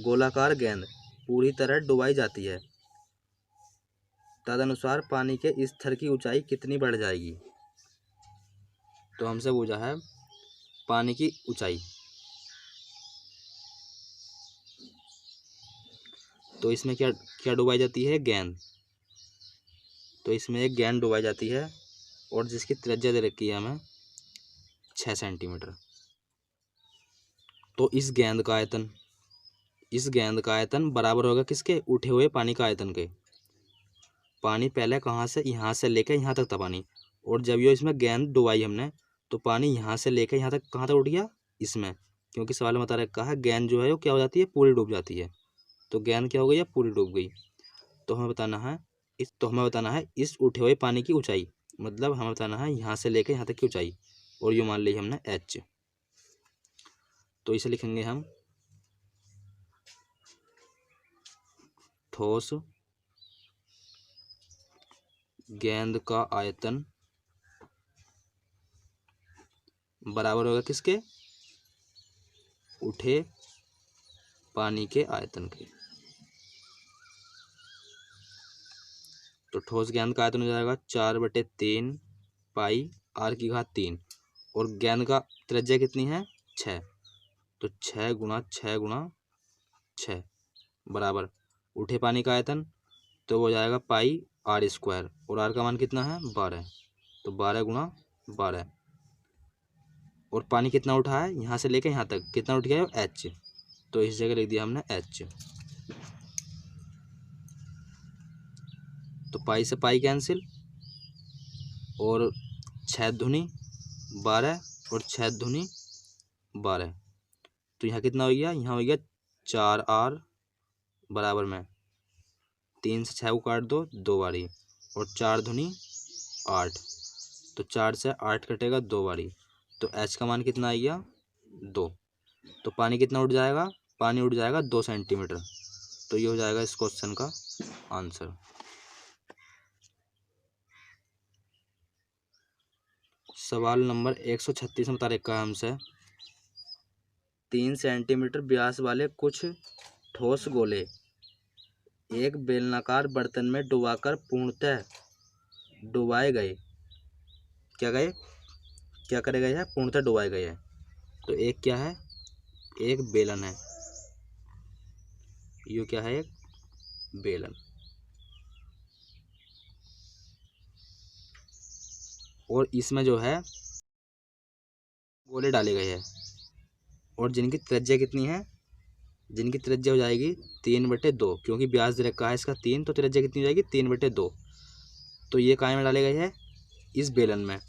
गोलाकार गेंद पूरी तरह डुबाई जाती है, तदनुसार पानी के स्तर की ऊंचाई कितनी बढ़ जाएगी। तो हमसे पूछा है पानी की ऊंचाई। तो इसमें क्या क्या डुबाई जाती है? गेंद। तो इसमें एक गेंद डुबाई जाती है और जिसकी त्रिज्या दे रखी है हमें 6 सेंटीमीटर। तो इस गेंद का आयतन बराबर होगा किसके? उठे हुए पानी का आयतन के। पानी पहले कहाँ से? यहाँ से लेकर यहाँ तक था पानी, और जब ये इसमें गेंद डुबाई हमने तो पानी यहाँ से लेकर यहाँ तक कहाँ तक उठ गया? इसमें। क्योंकि सवाल में बता रखा है गेंद जो है वो क्या हो जाती है? पूरी डूब जाती है। तो गेंद क्या हो गई है? पूरी डूब गई। तो हमें बताना है इस उठे हुए पानी की ऊंचाई, मतलब हमें बताना है यहाँ से लेकर यहाँ तक की ऊंचाई, और ये मान ली हमने h। तो इसे लिखेंगे हम ठोस गेंद का आयतन बराबर होगा किसके? उठे पानी के आयतन के। तो ठोस गेंद का आयतन हो जाएगा 4/3 पाई r⁻3, और गेंद का त्रिज्या कितनी है? 6। तो 6 गुणा 6 गुणा 6 बराबर उठे पानी का आयतन, तो वो हो जाएगा पाई r², और r का मान कितना है? 12। तो 12 गुणा 12। और पानी कितना उठा है? यहाँ से लेकर यहाँ तक कितना उठ गया? h। तो इस जगह लिख दिया हमने h। तो पाई से पाई कैंसिल, और 6 दूनी 12 और 6 दूनी 12। तो यहाँ कितना हो गया? यहाँ हो गया 4r बराबर में 3 से 6 को काट दो 2 बारी, और 4 दूनी 8। तो 4 से 8 कटेगा 2 बारी। तो h का मान कितना आ गया? 2। तो पानी कितना उठ जाएगा? पानी उठ जाएगा 2 सेंटीमीटर। तो ये हो जाएगा इस क्वेश्चन का आंसर। सवाल नंबर 136 में बता रखा है हमसे 3 सेंटीमीटर व्यास वाले कुछ ठोस गोले एक बेलनाकार बर्तन में डुबाकर पूर्णतः डुबाए गए। क्या करे गए हैं? पूर्णतः डुबाए गए हैं। तो एक क्या है? एक बेलन है। ये क्या है? एक बेलन। और इसमें जो है गोले डाले गए हैं, और जिनकी त्रिज्या कितनी है? जिनकी त्रिज्या हो जाएगी 3/2, क्योंकि व्यास दे रखा है इसका 3, तो त्रिज्या कितनी हो जाएगी? 3/2। तो ये काय में डाले गए हैं? इस बेलन में।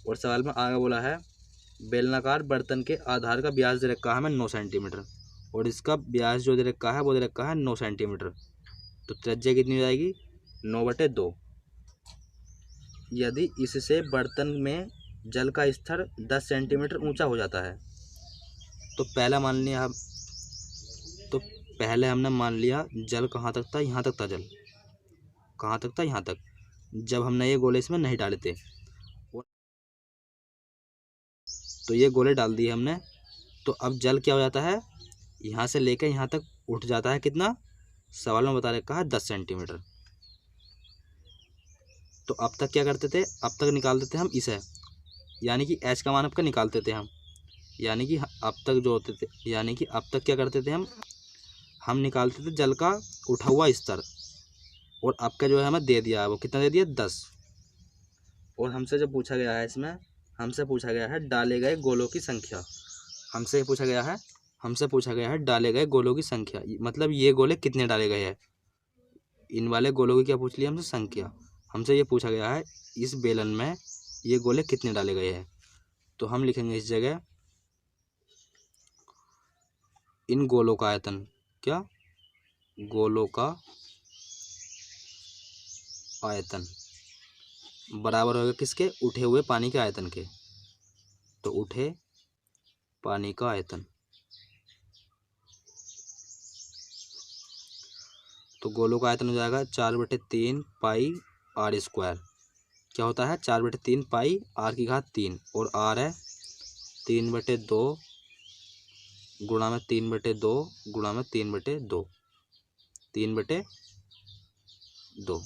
और सवाल में आगे बोला है बेलनाकार बर्तन के आधार का व्यास दे रखा है हमें 9 सेंटीमीटर, और इसका व्यास जो दे रखा है वो दे रखा है 9 सेंटीमीटर। तो त्रिज्या कितनी हो जाएगी? 9/2। यदि इससे बर्तन में जल का स्तर 10 सेंटीमीटर ऊंचा हो जाता है, तो पहले हमने मान लिया जल कहाँ तक था? यहाँ तक था जल। कहाँ तक था? यहाँ तक। जब हमने ये गोले इसमें नहीं डाले थे, तो ये गोले डाल दिए हमने। तो अब जल क्या हो जाता है? यहाँ से लेकर यहाँ तक उठ जाता है कितना? सवाल में बता रखा है 10 सेंटीमीटर। तो अब तक क्या करते थे? अब तक निकालते थे हम इसे, यानी कि h का मान अब का निकालते थे हम, यानी कि अब तक जो होते थे, यानी कि अब तक क्या करते थे हम निकालते थे जल का उठा हुआ स्तर। और अब का जो है हमें दे दिया, वो कितना दे दिया? 10। और हमसे जो पूछा गया है इसमें, हमसे पूछा गया है डाले गए गोलों की संख्या। हमसे पूछा गया है डाले गए गोलों की संख्या, मतलब ये गोले कितने डाले गए हैं। इन वाले गोलों की क्या पूछ लिया हमसे? संख्या। हमसे ये पूछा गया है इस बेलन में ये गोले कितने डाले गए हैं। तो हम लिखेंगे इस जगह इन गोलों का आयतन। क्या? गोलों का आयतन बराबर होगा किसके? उठे हुए पानी के आयतन के। तो उठे पानी का आयतन। तो गोलों का आयतन हो जाएगा 4/3 पाई r²। क्या होता है 4/3 पाई आर की घात 3, और आर है 3/2 गुणा में 3/2 गुणा में 3/2, 3/2।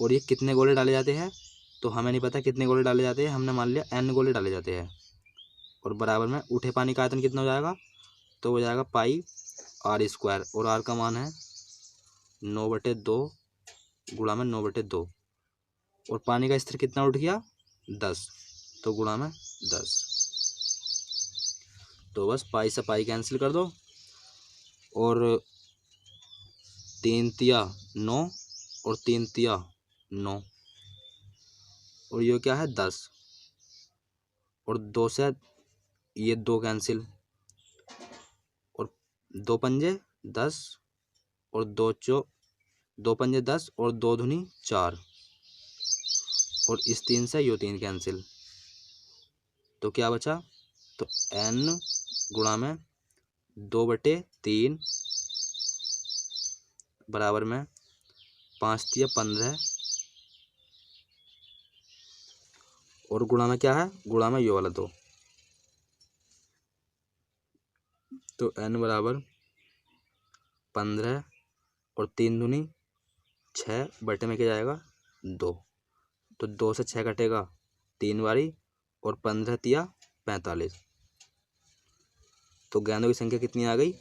और ये कितने गोले डाले जाते हैं तो हमें नहीं पता कितने गोले डाले जाते हैं, हमने मान लिया n गोले डाले जाते हैं। और बराबर में उठे पानी का आयतन कितना हो जाएगा, तो हो जाएगा पाई आर स्क्वायर, और आर का मान है 9/2 गुणा में 9/2, और पानी का स्तर कितना उठ गया 10, तो गुणा में 10। तो बस पाई से पाई कैंसिल कर दो, और 3 तिया 9 और 3 तिया 9, और ये क्या है 10, और 2 से ये 2 कैंसिल, और 2 पंजे 10 और 2 पंजे 10 और 2 दूनी 4, और इस 3 से यो 3 कैंसिल, तो क्या बचा, तो n गुणा में 2/3 बराबर में 5 तिया 15, और गुणा में क्या है, गुणा में यो वाला 2, तो n बराबर 15 और 3 दूनी 6 बटे में क्या जाएगा 2, तो 2 से 6 कटेगा 3 बारी, और 15 तिया 45, तो गेंदों की संख्या कितनी आ गई,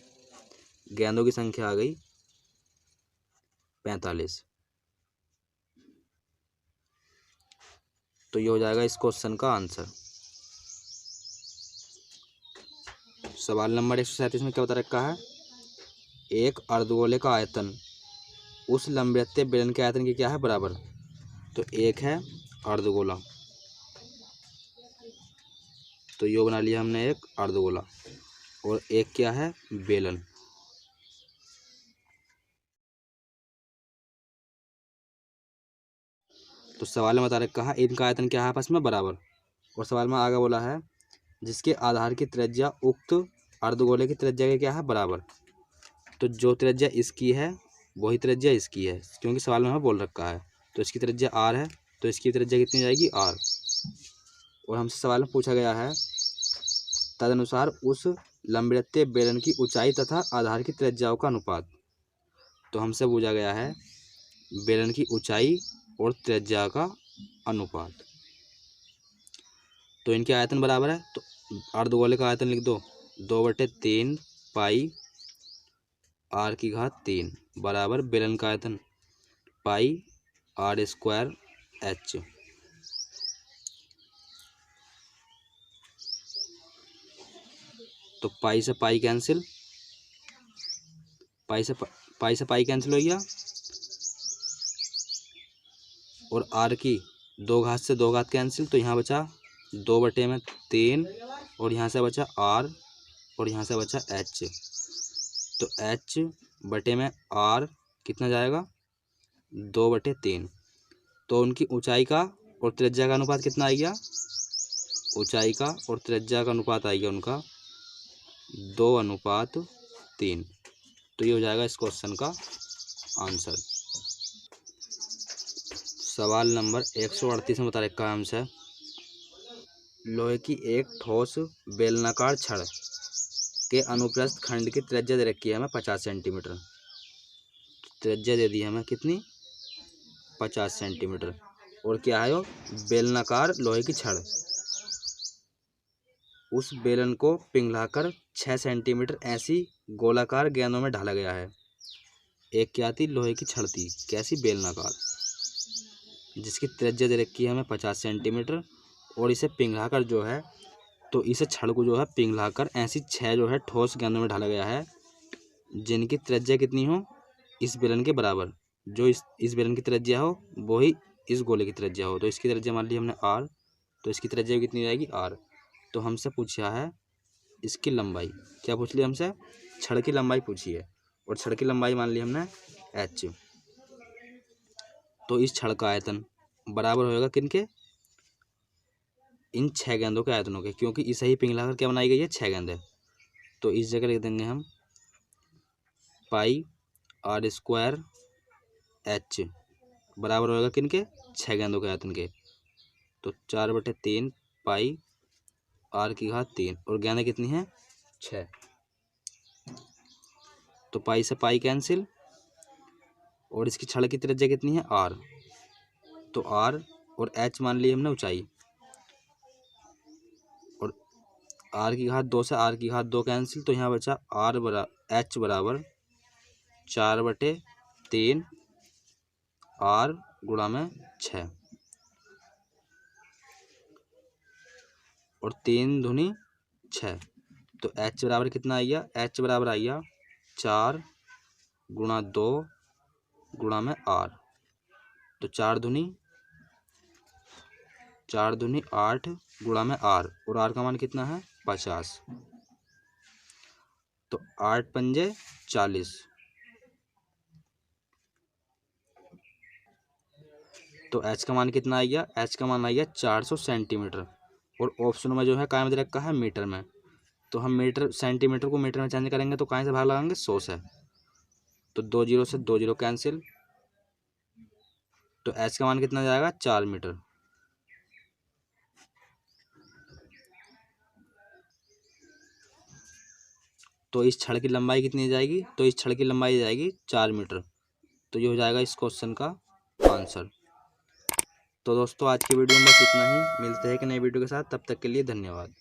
गेंदों की संख्या आ गई 45। तो ये हो जाएगा इस क्वेश्चन का आंसर। सवाल नंबर 137 में क्या बता रखा है, एक अर्धगोले का आयतन उस लंबवृत्तीय बेलन के आयतन की क्या है बराबर। तो एक है अर्धगोला, तो यो बना लिया हमने एक अर्धगोला, और एक क्या है बेलन। तो सवाल में बता रखा है इनका आयतन क्या है आपस में बराबर, और सवाल में आगे बोला है जिसके आधार की त्रिज्या उक्त अर्धगोले की त्रिज्या के क्या है बराबर। तो जो त्रिज्या इसकी है वही त्रिज्या इसकी है, क्योंकि सवाल में हमें बोल रखा है। तो इसकी त्रिज्या r है, तो इसकी त्रिज्या कितनी हो जाएगी r। और हमसे सवाल में पूछा गया है तदनुसार उस लंबवृत्तीय बेलन की ऊंचाई तथा आधार की त्रिज्याओं का अनुपात। तो हमसे पूछा गया है बेलन की ऊंचाई और त्रिज्या का अनुपात। तो इनके आयतन बराबर है, तो अर्धगोले का आयतन लिख दो 2/3 पाई आर की घात 3 बराबर बेलन का आयतन पाई आर स्क्वायर एच। तो पाई से पाई कैंसिल, पाई से पाई कैंसिल हो गया, और आर की 2 घात से 2 घात कैंसिल, तो यहाँ बचा 2/3, और यहाँ से बचा आर, और यहाँ से बचा एच। तो एच बटे में आर कितना जाएगा 2/3। तो उनकी ऊंचाई का और त्रिज्या का अनुपात कितना आ गया, ऊंचाई का और त्रिज्या का अनुपात आ गया उनका 2/3। तो ये हो जाएगा इस क्वेश्चन का आंसर। सवाल नंबर 138 में बता रखा है हमसे लोहे की एक ठोस बेलनाकार छड़ के अनुप्रस्थ खंड की त्रिज्या दे रखी है हमें 50 सेंटीमीटर। त्रिज्या दे दी है हमें कितनी 50 सेंटीमीटर, और क्या है वो बेलनाकार लोहे की छड़। उस बेलन को पिघलाकर 6 सेंटीमीटर ऐसी गोलाकार गेंदों में ढाला गया है। एक क्या थी लोहे की छड़ थी कैसी बेलनाकार, जिसकी त्रिज्या दे रखी है हमें 50 सेंटीमीटर, और इसे पिघलाकर जो है तो इसे छड़ को जो है पिघलाकर ऐसी 6 जो है ठोस गेंदों में ढाला गया है जिनकी त्रिज्या कितनी हो इस बेलन के बराबर। जो इस बेलन की त्रिज्या हो वही इस गोले की त्रिज्या हो। तो इसकी त्रिज्या मान ली हमने r, तो इसकी त्रिज्या कितनी हो जाएगी r। तो हमसे पूछा है इसकी लंबाई, क्या पूछ लिया हमसे छड़ की लंबाई पूछी है, और छड़ की लंबाई मान ली हमने h। तो इस छड़ का आयतन बराबर होगा किनके, इन 6 गेंदों के आयतनों के, क्योंकि इसे ही पिघलाकर क्या बनाई गई है 6 गेंदें। तो इस जगह लिख देंगे हम पाई आर स्क्वायर एच बराबर होगा किनके, 6 गेंदों के आयतन के। तो 4/3 पाई r की घात 3 और गेंदें कितनी हैं, 6। तो पाई से पाई कैंसिल और इसकी छड़ की त्रिज्या कितनी है, r। तो r और h मान ली हमने ऊंचाई और r की घात 2 से r की घात 2 कैंसिल। तो यहाँ बचा h बराबर 4/3 r गुणा में 6 और 3 दूनी 6। तो h बराबर कितना आइया, h बराबर आइया 4 गुणा 2 गुणा में r। तो 4 दूनी 8 गुणा में r और r का मान कितना है, 50। तो 8 पंजे 40। तो h का मान कितना आ गया, h का मान आ गया 400 सेंटीमीटर। और ऑप्शन में जो है कायम दे रखा है मीटर में। तो हम मीटर सेंटीमीटर को मीटर में चेंज करेंगे तो कहाँ से भाग लगाएंगे, 100 से। तो 2 जीरो से 2 जीरो कैंसिल। तो h का मान कितना जाएगा, 4 मीटर। तो इस छड़ की लंबाई कितनी जाएगी, तो इस छड़ की लंबाई जाएगी 4 मीटर। तो ये हो जाएगा इस क्वेश्चन का आंसर। तो दोस्तों आज की वीडियो में बस इतना ही। मिलते हैं एक नई वीडियो के साथ, तब तक के लिए धन्यवाद।